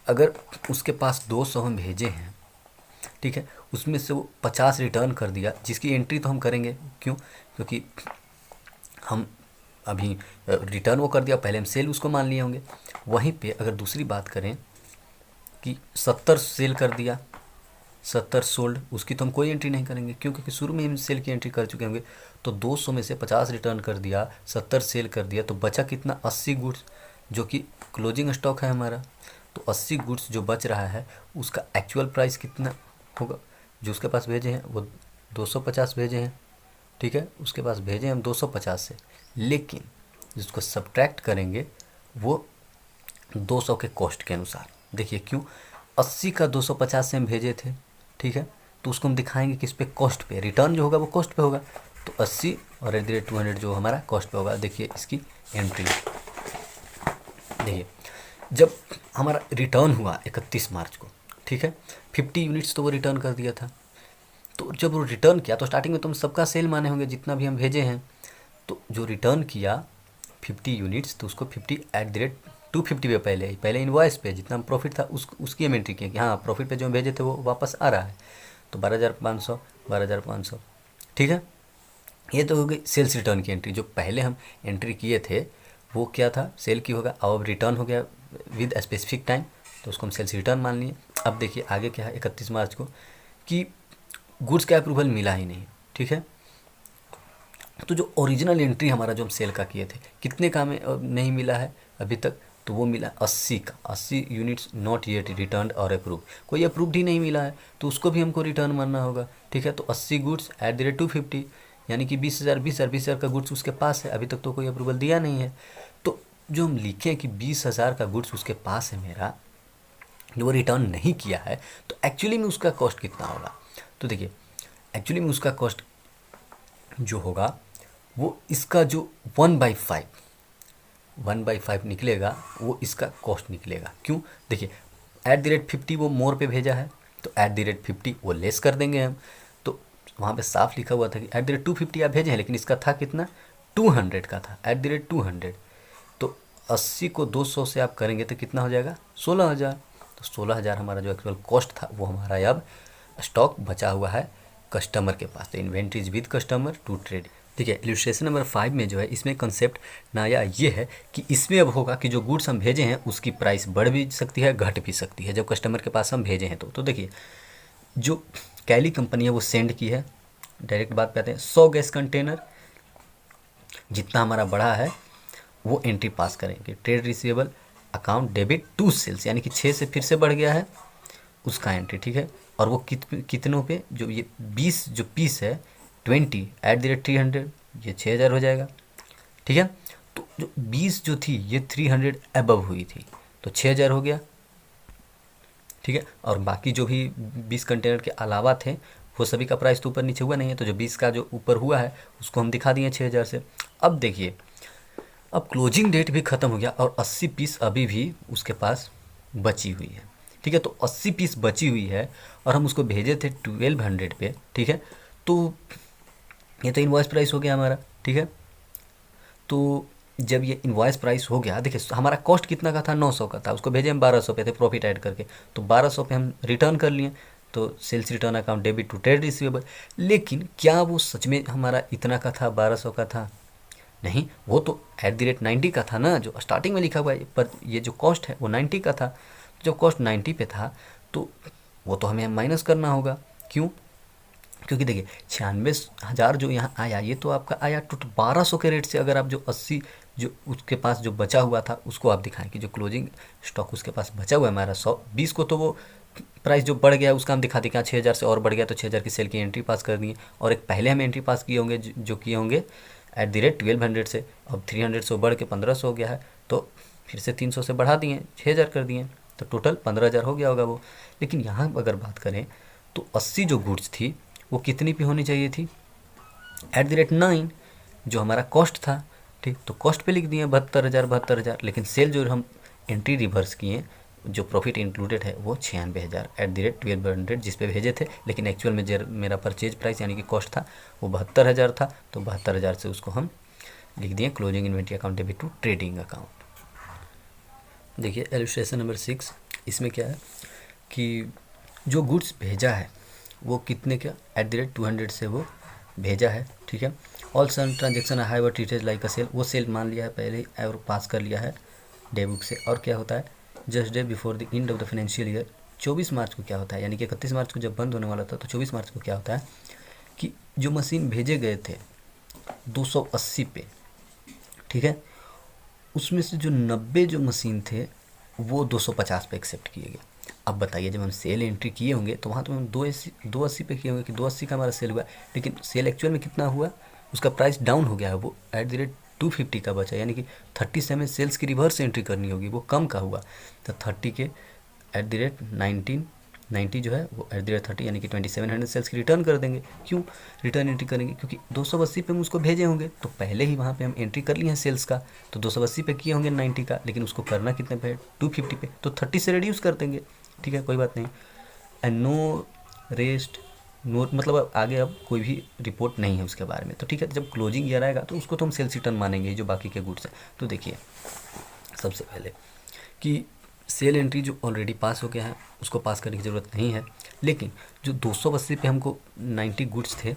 अगर उसके पास 200 हम भेजे हैं, ठीक है, उसमें से वो 50 रिटर्न कर दिया, जिसकी एंट्री तो हम करेंगे, क्यों, क्योंकि हम अभी रिटर्न वो कर दिया, पहले हम सेल उसको मान लिए होंगे। वहीं पे अगर दूसरी बात करें कि 70 सेल कर दिया, 70 सोल्ड, उसकी तो हम कोई एंट्री नहीं करेंगे, क्यों, क्योंकि शुरू में हम सेल की एंट्री कर चुके होंगे। तो 200 में से 50 रिटर्न कर दिया, 70 सेल कर दिया, तो बचा कितना 80 गुड्स, जो कि क्लोजिंग स्टॉक है हमारा। तो 80 गुड्स जो बच रहा है उसका एक्चुअल प्राइस कितना होगा, जो उसके पास भेजे हैं वो 250 भेजे हैं, ठीक है, उसके पास भेजे हम 250 से, लेकिन जिसको सब्ट्रैक्ट करेंगे वो 200 के कॉस्ट के अनुसार। देखिए क्यों, 80 का 250 से हम भेजे थे, ठीक है, तो उसको हम दिखाएंगे किस पे, कॉस्ट पे, रिटर्न जो होगा वो कॉस्ट पे होगा। तो 80 और @200 जो हमारा कॉस्ट पे होगा। देखिए इसकी एंट्री, देखिए जब हमारा रिटर्न हुआ 31 मार्च को, ठीक है, 50 यूनिट्स तो वो रिटर्न कर दिया था। तो जब वो रिटर्न किया तो स्टार्टिंग में तुम सबका सेल माने होंगे जितना भी हम भेजे हैं। तो जो रिटर्न किया 50 यूनिट्स, तो उसको 50 @ 250 पे पहले इनवॉइस पे जितना प्रॉफिट था उसकी हम एंट्री किए कि हाँ प्रॉफिट पे जो हम भेजे थे वो वापस आ रहा है। तो 12,500 ठीक है। ये तो हो गई सेल्स रिटर्न की एंट्री। जो पहले हम एंट्री किए थे वो क्या था, सेल की होगा। अब रिटर्न हो गया विद स्पेसिफिक टाइम, तो उसको हम सेल्स रिटर्न मान लिए। अब देखिए आगे क्या है 31 मार्च को कि गुड्स का अप्रूवल मिला ही नहीं, ठीक है। तो जो ओरिजिनल एंट्री हमारा जो हम सेल का किए थे कितने का में नहीं मिला है अभी तक, तो वो मिला 80 का। 80 यूनिट्स नॉट येट रिटर्न और अप्रूव, कोई अप्रूव्ड ही नहीं मिला है तो उसको भी हमको रिटर्न मानना होगा, ठीक है। तो 80 गुड्स @250, यानी कि 20,000 का गुड्स उसके पास है, अभी तक तो कोई अप्रूवल दिया नहीं है। तो जो हम लिखें कि 20,000 का गुड्स उसके पास है मेरा, जो वो रिटर्न नहीं किया है, तो एक्चुअली में उसका कॉस्ट कितना होगा। तो देखिए एक्चुअली में उसका कॉस्ट जो होगा वो इसका जो 1/5 निकलेगा, वो इसका कॉस्ट निकलेगा। क्यों, देखिए @50 वो मोर पे भेजा है, तो @50 वो लेस कर देंगे हम। तो वहाँ पे साफ लिखा हुआ था कि @250 आप भेजे हैं, लेकिन इसका था कितना, 200 का था, @200। तो 80 को 200 से आप करेंगे तो कितना हो जाएगा, 16,000। तो 16,000 हमारा जो एक्चुअल कॉस्ट था वो हमारा अब स्टॉक बचा हुआ है कस्टमर के पास। तो inventories with customer to trade. देखिए इलस्ट्रेशन नंबर 5 में जो है इसमें कंसेप्ट नया ये है कि इसमें अब होगा कि जो गुड्स हम भेजे हैं उसकी प्राइस बढ़ भी सकती है घट भी सकती है जब कस्टमर के पास हम भेजे हैं। तो देखिए जो कैली कंपनी है वो सेंड की है, डायरेक्ट बात पे आते हैं, 100 गैस कंटेनर जितना हमारा बड़ा है वो एंट्री पास करेंगे। Trade receivable account debit to sales, यानी कि 6 से फिर से बढ़ गया है उसका एंट्री, ठीक है। और वो कितनों पे, जो ये 20 जो पीस है 20 @300, ये 6,000 हो जाएगा, ठीक है। तो जो 20 जो थी ये 300 अबव हुई थी, तो 6,000 हो गया, ठीक है। और बाकी जो भी 20 कंटेनर के अलावा थे वो सभी का प्राइस तो ऊपर नीचे हुआ नहीं है, तो जो 20 का जो ऊपर हुआ है उसको हम दिखा दिए 6,000 से। अब देखिए अब क्लोजिंग डेट भी ख़त्म हो गया और 80 पीस अभी भी उसके पास बची हुई है, ठीक है। तो 80 पीस बची हुई है और हम उसको भेजे थे 1200 पे, ठीक है। तो ये तो इनवॉइस प्राइस हो गया हमारा, ठीक है। तो जब ये इनवॉइस प्राइस हो गया, देखिए हमारा कॉस्ट कितना का था, 900 का था, उसको भेजे हम 1200 पे थे प्रॉफिट ऐड करके, तो 1200 पे हम रिटर्न कर लिए। तो sales return account debit to trade receivable. लेकिन क्या वो सच में हमारा इतना का था, 1200 का था? नहीं, वो तो @90 का था ना, जो स्टार्टिंग में लिखा हुआ है, पर ये जो कॉस्ट है वो 90 का था। जब कॉस्ट 90 पे था तो वो तो हमें माइनस करना होगा। क्यों? क्योंकि देखिए 96,000 जो यहाँ आया ये तो आपका आया टोटल 1200 के रेट से। अगर आप जो 80 जो उसके पास जो बचा हुआ था उसको आप दिखाएं कि जो क्लोजिंग स्टॉक उसके पास बचा हुआ है हमारा 120 को, तो वो प्राइस जो बढ़ गया है उसका हम दिखा दें कि 6,000 से और बढ़ गया, तो 6,000 की सेल की एंट्री पास कर दिए। और एक पहले हम एंट्री पास किए होंगे जो किए होंगे @1200 से, अब 300 से बढ़ के 1500 हो गया है, तो फिर से 300 से बढ़ा दिए, 6,000 कर दिए, तो टोटल 15,000 हो गया होगा वो। लेकिन यहाँ अगर बात करें तो 80 जो गुड्स थी वो कितनी पे होनी चाहिए थी, @9 जो हमारा कॉस्ट था, ठीक। तो कॉस्ट पे लिख दिए 72,000, लेकिन सेल जो हम एंट्री रिवर्स किए जो प्रॉफिट इंक्लूडेड है वो 96,000 @1200 जिस पे भेजे थे। लेकिन एक्चुअल में जो मेरा परचेज प्राइस यानी कि कॉस्ट था वो 72,000 था, तो 72,000 से उसको हम लिख दिए closing inventory account debit to trading account. देखिए इलस्ट्रेशन नंबर 6, इसमें क्या है कि जो गुड्स भेजा है वो कितने का, @200 से वो भेजा है, ठीक है। ऑल सम ट्रांजेक्शन हाई व ट्रीटेड लाइक अ सेल, वो सेल मान लिया है पहले ही और पास कर लिया है डे बुक से। और क्या होता है, just day before the end of the financial year, 24 मार्च को क्या होता है, यानी कि 31 मार्च को जब बंद होने वाला था, तो 24 मार्च को क्या होता है कि जो मशीन भेजे गए थे 280 पे, ठीक है, उसमें से जो 90 जो मशीन थे वो 250 पे एक्सेप्ट किए गए। अब बताइए जब हम सेल एंट्री किए होंगे तो वहाँ तो हम 280 पे किए होंगे कि 280 का हमारा सेल हुआ, लेकिन सेल एक्चुअल में कितना हुआ, उसका प्राइस डाउन हो गया है, वो @250 का बचा, यानी कि 30 से हमें सेल्स की रिवर्स एंट्री करनी होगी, वो कम का हुआ। तो 30 के @19 90 जो है वो @30 यानी कि 2700 सेल्स की रिटर्न कर देंगे। क्यों रिटर्न एंट्री करेंगे? क्योंकि 280 पे हम उसको भेजे होंगे, तो पहले ही वहाँ पे हम एंट्री कर लिए हैं सेल्स का, तो 280 पे किए होंगे 90 का, लेकिन उसको करना कितने पे है? 250 पे, तो 30 से रिड्यूस कर देंगे। ठीक है, कोई बात नहीं। एंड नो रेस्ट, नो मतलब अब आगे अब कोई भी रिपोर्ट नहीं है उसके बारे में। तो ठीक है, जब क्लोजिंग ईयर आएगा तो उसको तो हम सेल्स रिटर्न मानेंगे जो बाकी के गुड्स हैं। तो देखिए सबसे पहले कि सेल एंट्री जो ऑलरेडी पास हो गया है उसको पास करने की ज़रूरत नहीं है, लेकिन जो 280 पे हमको 90 गुड्स थे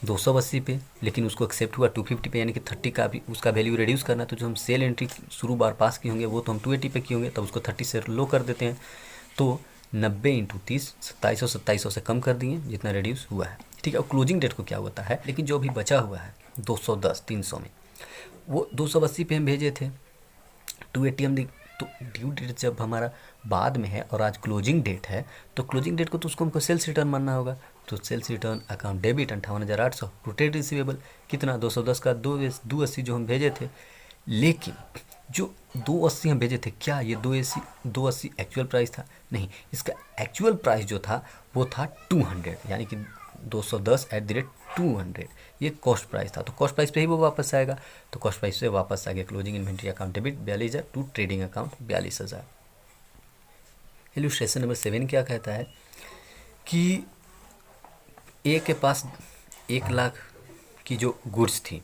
280 पे, लेकिन उसको एक्सेप्ट हुआ 250 पे, यानी कि 30 का भी उसका वैल्यू रिड्यूस करना है। तो जो हम सेल एंट्री शुरू बार पास किए होंगे वो तो हम 280 पे किए होंगे, तब उसको 30 से लो कर देते हैं। तो 90 इंटू 30 2700 से कम कर दिए जितना रिड्यूस हुआ है। ठीक है, और क्लोजिंग डेट को क्या होता है, लेकिन जो भी बचा हुआ है 210 300 में, वो 280 पे हम भेजे थे, 280 हम तो ड्यू डेट जब हमारा बाद में है और आज क्लोजिंग डेट है, तो क्लोजिंग डेट को तो उसको हमको सेल्स रिटर्न मानना होगा। तो sales return account debit 58,800 to trade receivable कितना 210 का 280 जो हम भेजे थे, लेकिन जो 280 हम भेजे थे क्या ये 280 एक्चुअल प्राइस था? नहीं, इसका एक्चुअल प्राइस जो था वो था 200, यानी कि 210 @ 200 ये कॉस्ट प्राइस था। तो कॉस्ट प्राइस पे ही वो वापस आएगा, तो कॉस्ट प्राइस से वापस आ गया closing inventory account debit 42,000 to trading account 42,000। Illustration number 7 क्या कहता है कि ए के पास 1 लाख की जो गुड्स थी,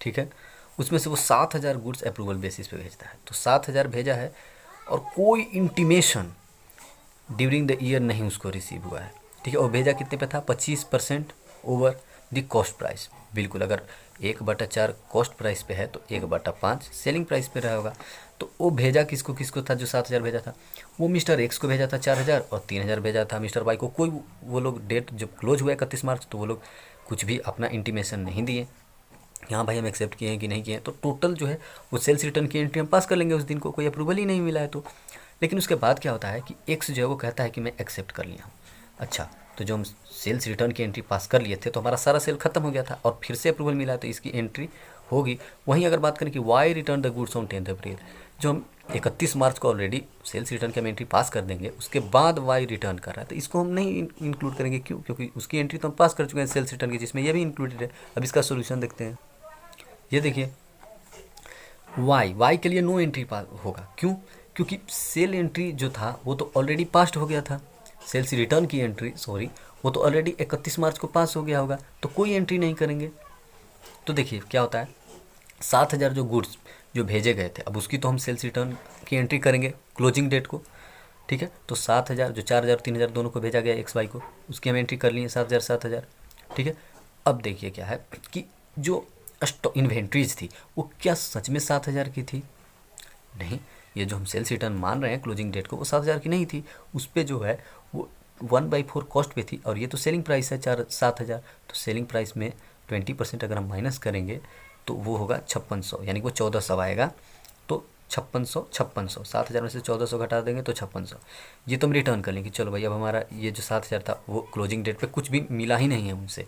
ठीक है, उसमें से वो 7,000 गुड्स अप्रूवल बेसिस पे भेजता है। तो 7,000 भेजा है और कोई इंटीमेशन ड्यूरिंग द ईयर नहीं उसको रिसीव हुआ है। ठीक है, और भेजा कितने पे था? 25% ओवर द कॉस्ट प्राइस। बिल्कुल, अगर 1/4 कॉस्ट प्राइस पे है तो 1/5 सेलिंग प्राइस पे रहा होगा। तो वो भेजा किसको किसको था? जो 7,000 भेजा था वो मिस्टर एक्स को भेजा था 4,000, और 3,000 भेजा था मिस्टर वाई को। कोई वो लोग डेट जब क्लोज हुआ 31 मार्च तो वो लोग कुछ भी अपना इंटीमेशन नहीं दिए, यहाँ भाई हम एक्सेप्ट किए हैं कि नहीं किए हैं। तो टोटल जो है वो सेल्स रिटर्न की एंट्री हम पास कर लेंगे उस दिन को, कोई अप्रूवल ही नहीं मिला है तो। लेकिन उसके बाद क्या होता है कि एक्स जो है वो कहता है कि मैं एक्सेप्ट कर लिया हूँ। अच्छा, तो जो हम सेल्स रिटर्न की एंट्री पास कर लिए थे तो हमारा सारा सेल खत्म हो गया था और फिर से अप्रूवल मिला है तो इसकी एंट्री होगी। वहीं अगर बात करें कि Y return the goods on 10 April, जो हम 31 मार्च को ऑलरेडी सेल्स रिटर्न की हम एंट्री पास कर देंगे, उसके बाद वाई रिटर्न कर रहा है तो इसको हम नहीं इंक्लूड करेंगे। क्यों? क्योंकि उसकी एंट्री तो हम पास कर चुके हैं सेल्स रिटर्न की, जिसमें ये भी इंक्लूडेड है। अब इसका सोल्यूशन देखते हैं। ये देखिए वाई के लिए नो एंट्री होगा। क्यों? क्योंकि सेल एंट्री जो था वो तो ऑलरेडी पास्ट हो गया था, सेल्स रिटर्न की एंट्री वो तो ऑलरेडी 31 मार्च को पास हो गया होगा, तो कोई एंट्री नहीं करेंगे। तो देखिए क्या होता है, 7,000 जो गुड्स जो भेजे गए थे अब उसकी तो हम सेल्स रिटर्न की एंट्री करेंगे क्लोजिंग डेट को। ठीक है, तो 7,000 जो 4,000 3,000 दोनों को भेजा गया एक्स वाई को, उसकी हम एंट्री कर लिए 7,000 7,000। ठीक है, अब देखिए क्या है कि जो इन्वेंट्रीज थी वो क्या सच में 7,000 की थी? नहीं, ये जो हम सेल्स रिटर्न मान रहे हैं क्लोजिंग डेट को वो 7,000 की नहीं थी। उस पर जो है वो 1/4 कॉस्ट पे थी, और ये तो सेलिंग प्राइस है 7,000। तो सेलिंग प्राइस में 20% अगर हम माइनस करेंगे तो वो होगा 5600, यानी वो 1400 आएगा। तो 5600 7,000 में से 1400 घटा देंगे तो 5600। ये तो हम रिटर्न कर लेंगे। चलो भाई, अब हमारा ये जो 7,000 था वो क्लोजिंग डेट पे कुछ भी मिला ही नहीं है उनसे।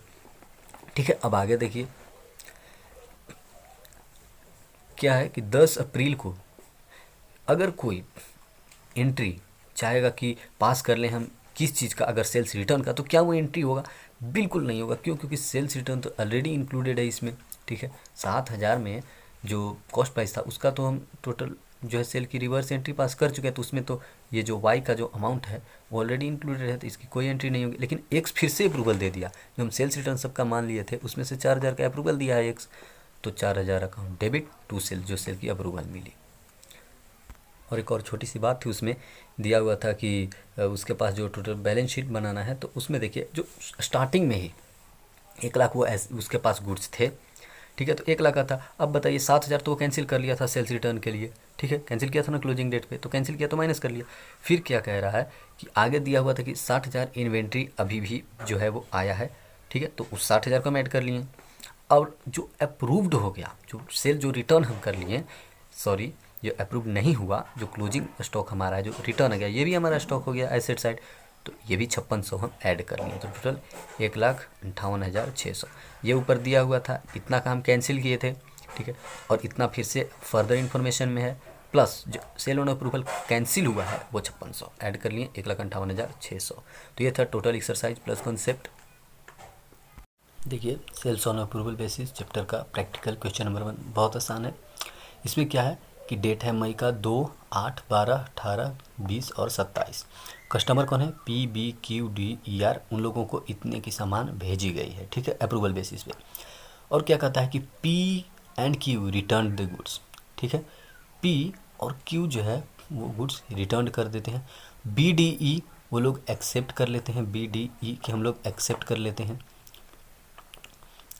ठीक है, अब आगे देखिए क्या है कि 10 अप्रैल को अगर कोई एंट्री चाहेगा कि पास कर लें हम किस चीज़ का, अगर सेल्स रिटर्न का, तो क्या वो एंट्री होगा? बिल्कुल नहीं होगा। क्यों? क्योंकि सेल्स रिटर्न तो ऑलरेडी इंक्लूडेड है इसमें। ठीक है, 7,000 में जो कॉस्ट प्राइस था उसका तो हम टोटल जो है सेल की रिवर्स एंट्री पास कर चुके हैं, तो उसमें तो ये जो वाई का जो अमाउंट है वो ऑलरेडी इंक्लूडेड है, तो इसकी कोई एंट्री नहीं होगी। लेकिन एक्स फिर से अप्रूवल दे दिया, जो हम सेल्स रिटर्न सबका मान लिए थे उसमें से 4,000 का अप्रूवल दिया है एक्स, तो 4,000 अकाउंट डेबिट टू सेल, जो सेल की अप्रूवल मिली। और एक और छोटी सी बात थी, उसमें दिया हुआ था कि उसके पास जो टोटल बैलेंस शीट बनाना है, तो उसमें देखिए जो स्टार्टिंग में ही 1 लाख वो उसके पास गुड्स थे। ठीक है, तो 1 लाख का था। अब बताइए 7,000 तो वो कैंसिल कर लिया था सेल्स रिटर्न के लिए। ठीक है, कैंसिल किया था ना क्लोजिंग डेट पे, तो कैंसिल किया तो माइनस कर लिया। फिर क्या कह रहा है कि आगे दिया हुआ था कि 60,000 इन्वेंट्री अभी भी जो है वो आया है। ठीक है, तो उस 60,000 को हम ऐड कर लिए, और जो अप्रूव्ड हो गया, जो सेल जो रिटर्न हम कर लिए, सॉरी जो अप्रूव नहीं हुआ, जो क्लोजिंग स्टॉक हमारा है जो रिटर्न आ गया, ये भी हमारा स्टॉक हो गया एसेट साइड, तो ये भी 5600 हम ऐड कर लिए, तो टोटल 1,58,600 ये ऊपर दिया हुआ था। इतना का हम कैंसिल किए थे। ठीक है, और इतना फिर से फर्दर इन्फॉर्मेशन में है, प्लस जो सेल ऑन अप्रूवल कैंसिल हुआ है वो 5600 ऐड कर लिए 1,58,600। तो ये था टोटल एक्सरसाइज प्लस कॉन्सेप्ट। देखिए sales on approval basis chapter का प्रैक्टिकल क्वेश्चन नंबर 1 बहुत आसान है। इसमें क्या है कि डेट है मई का 2, 8, 12, 18, 20 और 27। कस्टमर कौन है? PBQDER, उन लोगों को इतने की सामान भेजी गई है, ठीक है, अप्रूवल बेसिस पे। और क्या कहता है कि P&Q रिटर्न द गुड्स, ठीक है। P और Q जो है वो गुड्स रिटर्न कर देते हैं। BDE वो लोग एक्सेप्ट कर लेते हैं, BDE के हम लोग एक्सेप्ट कर लेते हैं,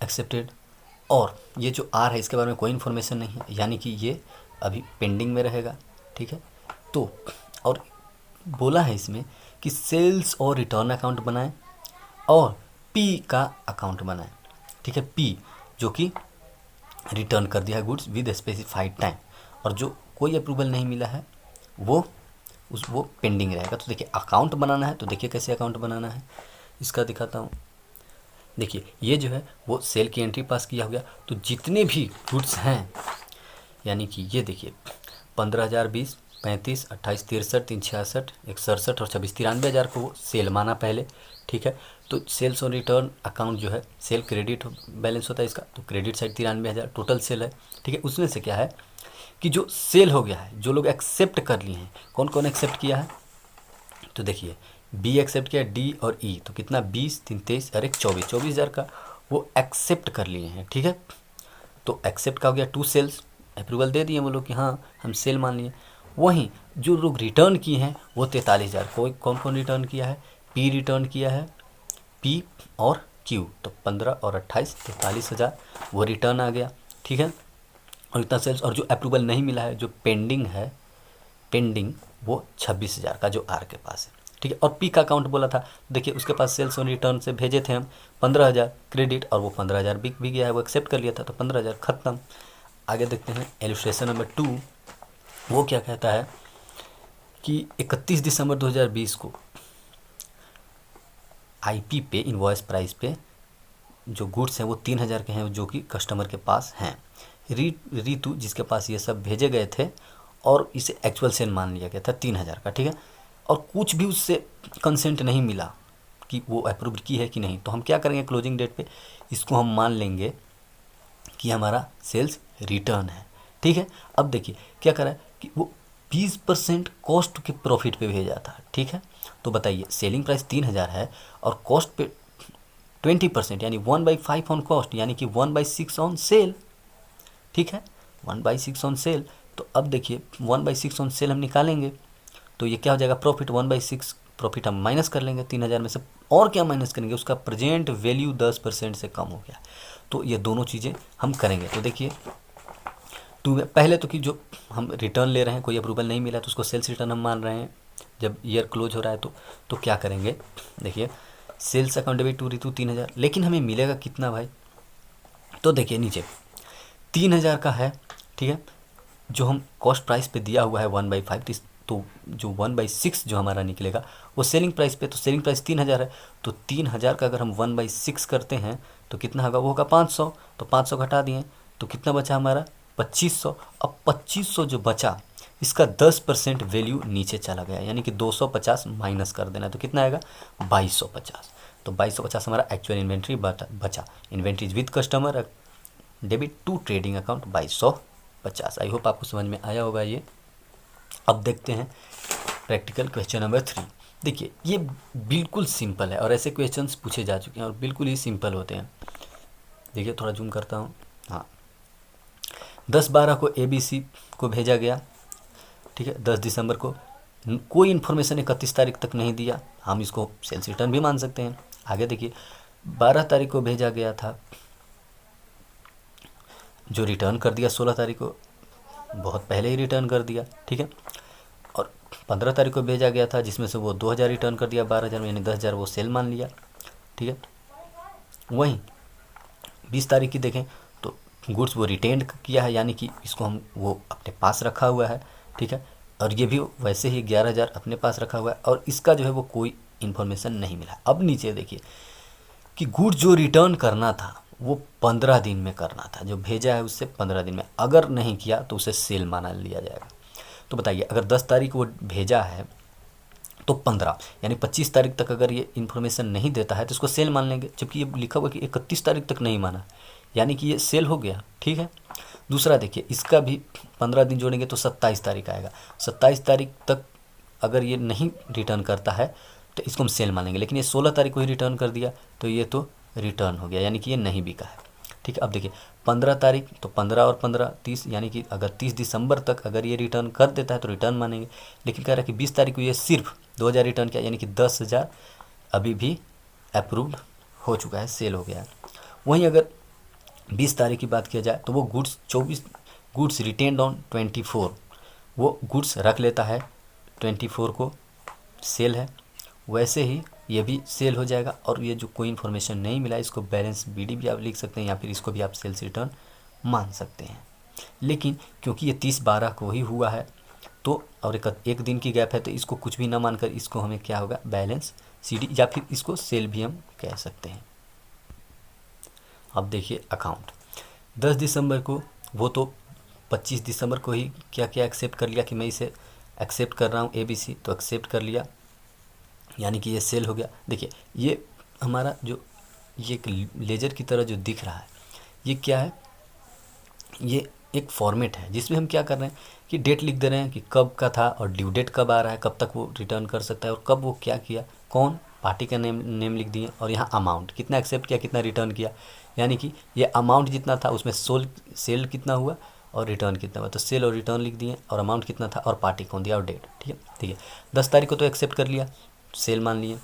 एक्सेप्टेड। और ये जो R है इसके बारे में कोई इन्फॉर्मेशन नहीं है, यानी कि ये अभी पेंडिंग में रहेगा, ठीक है। तो और बोला है इसमें कि सेल्स और रिटर्न अकाउंट बनाएं और P का अकाउंट बनाएं, ठीक है। P जो कि रिटर्न कर दिया है गुड्स विद स्पेसिफाइड टाइम, और जो कोई अप्रूवल नहीं मिला है वो पेंडिंग रहेगा। तो देखिए अकाउंट बनाना है, तो देखिए कैसे अकाउंट बनाना है, इसका दिखाता हूँ। देखिए ये जो है वो सेल की एंट्री पास किया हो गया, तो जितने भी गुड्स हैं, यानी कि ये देखिए 15,020, 35, 28, 63, 366, 167 और 26, 93,000 को वो सेल माना पहले, ठीक है। तो सेल्स और रिटर्न अकाउंट जो है सेल क्रेडिट बैलेंस होता है इसका, तो क्रेडिट साइड 93,000 टोटल सेल है, ठीक है। उसमें से क्या है कि जो सेल हो गया है, जो लोग एक्सेप्ट कर लिए हैं, कौन कौन एक्सेप्ट किया है, तो देखिए बी एक्सेप्ट किया, डी और ई, तो कितना 20, 3, 23 और 1, 24,000 का वो एक्सेप्ट कर लिए हैं, ठीक है। तो एक्सेप्ट का हो गया 2 सेल्स, अप्रूवल दे दिए वो लोग कि हाँ हम सेल मान लिए। वहीं जो लोग रिटर्न किए हैं वो 43,000, कोई कौन कौन रिटर्न किया है, पी रिटर्न किया है, पी और क्यू, तो 15 और 28, 43,000 वो रिटर्न आ गया, ठीक है। और इतना सेल्स, और जो अप्रूवल नहीं मिला है, जो पेंडिंग है, पेंडिंग वो 26,000 का जो आर के पास है, ठीक है। और पी का अकाउंट बोला था, देखिए उसके पास सेल्स और रिटर्न से भेजे थे हम 15,000 क्रेडिट, और वो 15,000 बिक भी गया है, वो एक्सेप्ट कर लिया था, तो 15,000 खत्म। आगे देखते हैं इलस्ट्रेशन नंबर 2, वो क्या कहता है कि 31 दिसंबर 2020 को आईपी पे, इनवॉइस प्राइस पे जो गुड्स हैं वो 3,000 के हैं जो कि कस्टमर के पास हैं। रीतु जिसके पास ये सब भेजे गए थे और इसे एक्चुअल सेल मान लिया गया था 3,000 का, ठीक है। और कुछ भी उससे कंसेंट नहीं मिला कि वो अप्रूव की है कि नहीं, तो हम क्या करेंगे क्लोजिंग डेट पे, इसको हम मान लेंगे कि हमारा सेल्स रिटर्न है, ठीक है। अब देखिए क्या करा है कि वो 20% कॉस्ट के प्रॉफिट पे भेजा था, ठीक है। तो बताइए सेलिंग प्राइस 3,000 है और कॉस्ट पे 20% यानी 1/5 ऑन कॉस्ट, यानी कि 1/6 ऑन सेल, ठीक है, 1/6 ऑन सेल। तो अब देखिए 1/6 ऑन सेल हम निकालेंगे, तो ये क्या हो जाएगा, प्रॉफिट 1/6 प्रॉफिट हम माइनस कर लेंगे 3,000 में से, और क्या माइनस करेंगे, उसका प्रेजेंट वैल्यू 10% से कम हो गया। तो ये दोनों चीज़ें हम करेंगे। तो देखिए 2 में पहले तो कि जो हम रिटर्न ले रहे हैं, कोई अप्रूवल नहीं मिला तो उसको सेल्स रिटर्न हम मान रहे हैं जब ईयर क्लोज हो रहा है, तो क्या करेंगे, देखिए सेल्स अकाउंट डेबिट टू रीतु 3,000, लेकिन हमें मिलेगा कितना भाई, तो देखिए नीचे 3,000 का है, ठीक है। जो हम कॉस्ट प्राइस पे दिया हुआ है 1/5, तो जो 1/6 जो हमारा निकलेगा वो सेलिंग प्राइस पे, तो सेलिंग प्राइस 3,000 है, तो 3,000 का अगर हम 1/6 करते हैं तो कितना होगा, वो होगा 500, तो 500 घटा दिए तो कितना बचा हमारा 2,500। अब 2,500 जो बचा इसका 10% वैल्यू नीचे चला गया, यानी कि 250 माइनस कर देना, तो कितना आएगा 2,250। तो 2,250 हमारा एक्चुअल इन्वेंट्री बचा। Inventories with customer debit to trading account 2,250। I hope आपको समझ में आया होगा ये। अब देखते हैं प्रैक्टिकल क्वेश्चन नंबर 3। देखिए ये बिल्कुल सिंपल है और ऐसे क्वेश्चंस पूछे जा चुके हैं और बिल्कुल ही सिंपल होते हैं। देखिए थोड़ा जूम करता हूँ, हाँ 10/12 को ABC को भेजा गया, ठीक है, 10 दिसंबर को कोई इन्फॉर्मेशन 31 तारीख तक नहीं दिया, हम इसको सेल्स रिटर्न भी मान सकते हैं। आगे देखिए 12 तारीख को भेजा गया था, जो रिटर्न कर दिया 16 तारीख को, बहुत पहले ही रिटर्न कर दिया, ठीक है। और 15 तारीख को भेजा गया था जिसमें से वो 2,000 रिटर्न कर दिया 12,000 में, यानी 10,000 वो सेल मान लिया, ठीक है। वहीं 20 तारीख की देखें तो गुड्स वो रिटेंड किया है, यानी कि इसको हम वो अपने पास रखा हुआ है, ठीक है। और ये भी वैसे ही 11,000 अपने पास रखा हुआ है और इसका जो है वो कोई इन्फॉर्मेशन नहीं मिला। अब नीचे देखिए कि गुड्स जो रिटर्न करना था वो 15 दिन में करना था, जो भेजा है उससे 15 दिन में, अगर नहीं किया तो उसे सेल माना लिया जाएगा। तो बताइए अगर 10 तारीख को वो भेजा है तो 15 यानी 25 तारीख तक अगर ये इन्फॉर्मेशन नहीं देता है तो इसको सेल मान लेंगे, जबकि ये लिखा हुआ कि 31 तारीख तक नहीं माना, यानी कि ये सेल हो गया। ठीक है। दूसरा देखिए, इसका भी 15 दिन जोड़ेंगे तो 27 तारीख आएगा। 27 तारीख तक अगर ये नहीं रिटर्न करता है तो इसको हम सेल मानेंगे, लेकिन ये 16 तारीख को ही रिटर्न कर दिया तो ये तो रिटर्न हो गया, यानी कि ये नहीं बिका है। ठीक है। अब देखिए 15 तारीख, तो 15 और 15 30, यानी कि अगर 30 दिसंबर तक अगर ये रिटर्न कर देता है तो रिटर्न मानेंगे, लेकिन कह रहा है कि 20 तारीख को ये सिर्फ 2000 रिटर्न किया, यानी कि 10,000 अभी भी अप्रूव्ड हो चुका है, सेल हो गया है। वहीं अगर 20 तारीख की बात किया जाए तो वो गुड्स 24 गुड्स रिटेन्ड ऑन 24, वो गुड्स रख लेता है 24 को, सेल है। वैसे ही ये भी सेल हो जाएगा, और ये जो कोई इन्फॉर्मेशन नहीं मिला इसको बैलेंस बीडी भी आप लिख सकते हैं, या फिर इसको भी आप सेल्स रिटर्न मान सकते हैं। लेकिन क्योंकि ये 30/12 को ही हुआ है तो, और एक दिन की गैप है, तो इसको कुछ भी ना मानकर इसको हमें क्या होगा, बैलेंस सीडी, या फिर इसको सेल भी हम कह सकते हैं। अब देखिए अकाउंट 10 दिसंबर को, वो तो 25 दिसंबर को ही क्या क्या एक्सेप्ट कर लिया कि मैं इसे एक्सेप्ट कर रहा हूँ ABC, तो एक्सेप्ट कर लिया, यानी कि ये सेल हो गया। देखिए ये हमारा जो ये एक लेजर की तरह जो दिख रहा है, ये क्या है, ये एक फॉर्मेट है जिसमें हम क्या कर रहे हैं कि डेट लिख दे रहे हैं कि कब का था और ड्यू डेट कब आ रहा है, कब तक वो रिटर्न कर सकता है और कब वो क्या किया, कौन पार्टी का नेम लिख दिए, और यहाँ अमाउंट कितना एक्सेप्ट किया, कितना रिटर्न किया, यानी कि ये अमाउंट जितना था उसमें सेल कितना हुआ और रिटर्न कितना हुआ, तो सेल और रिटर्न लिख दिए, और अमाउंट कितना था और पार्टी कौन दिया और डेट। ठीक है। ठीक है। 10 तारीख को तो एक्सेप्ट कर लिया, सेल मान लिए।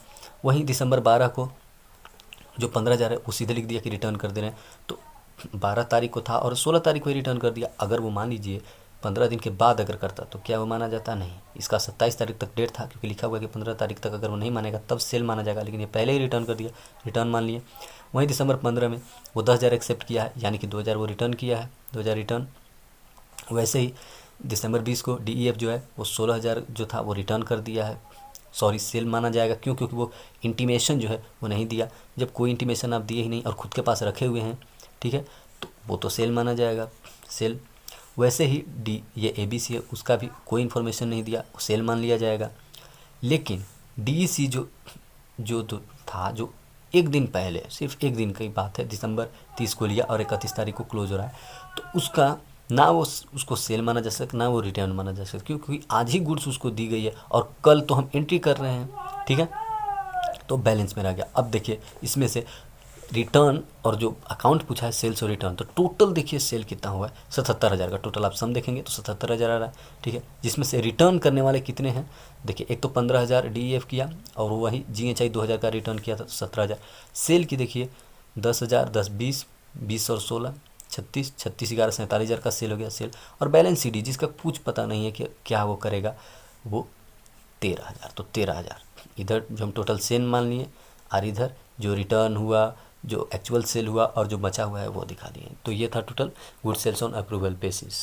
वहीं दिसंबर 12 को जो 15,000 है वो सीधे लिख दिया कि रिटर्न कर दे रहे हैं, तो 12 तारीख को था और 16 तारीख को ही रिटर्न कर दिया। अगर वो मान लीजिए 15 दिन के बाद अगर करता तो क्या वो माना जाता, नहीं। इसका 27 तारीख तक डेट था, क्योंकि लिखा हुआ है कि 15 तारीख तक अगर वो नहीं मानेगा तब सेल माना जाएगा, लेकिन ये पहले ही रिटर्न कर दिया, रिटर्न मान लिए। वहीं दिसंबर 15 में वो 10,000 एक्सेप्ट किया है, यानी कि 2,000 वो रिटर्न किया है, 2,000 रिटर्न। वैसे ही दिसंबर 20 को DEF जो है वो 16,000 जो था वो रिटर्न कर दिया है, सॉरी सेल माना जाएगा। क्यों? क्योंकि वो इंटीमेशन जो है वो नहीं दिया। जब कोई इंटीमेशन आप दिए ही नहीं और खुद के पास रखे हुए हैं, ठीक है, तो वो तो सेल माना जाएगा, सेल। वैसे ही ये ABC है, उसका भी कोई इन्फॉर्मेशन नहीं दिया, सेल मान लिया जाएगा। लेकिन DEC जो तो था, जो एक दिन पहले, सिर्फ एक दिन की बात है, दिसंबर 30 को लिया और 31 तारीख को क्लोज हो रहा है, तो उसका ना वो उसको सेल माना जा सकता, ना वो रिटर्न माना जा सकता, क्योंकि आज ही गुड्स उसको दी गई है और कल तो हम एंट्री कर रहे हैं। ठीक है। तो बैलेंस में रह गया। अब देखिए इसमें से रिटर्न और जो अकाउंट पूछा है सेल्स और रिटर्न, तो टोटल देखिए सेल कितना हुआ है, 77,000 का टोटल आप सम देखेंगे तो 77,000 आ रहा है। ठीक है। जिसमें से रिटर्न करने वाले कितने हैं, देखिए एक तो 15,000 DEF किया और वही GHI 2,000 का रिटर्न किया था, तो 17,000। सेल की देखिए 10,000, 10, 20, 20 और 16, 36, 36, 11, 47,000 का सेल हो गया, सेल। और बैलेंस CD जिसका कुछ पता नहीं है कि क्या वो करेगा, वो 13,000, तो 13,000 इधर जो हम टोटल सेल मान लिए, और इधर जो रिटर्न हुआ, जो एक्चुअल सेल हुआ और जो बचा हुआ है वो दिखा दिए। तो ये था total good sales on approval basis.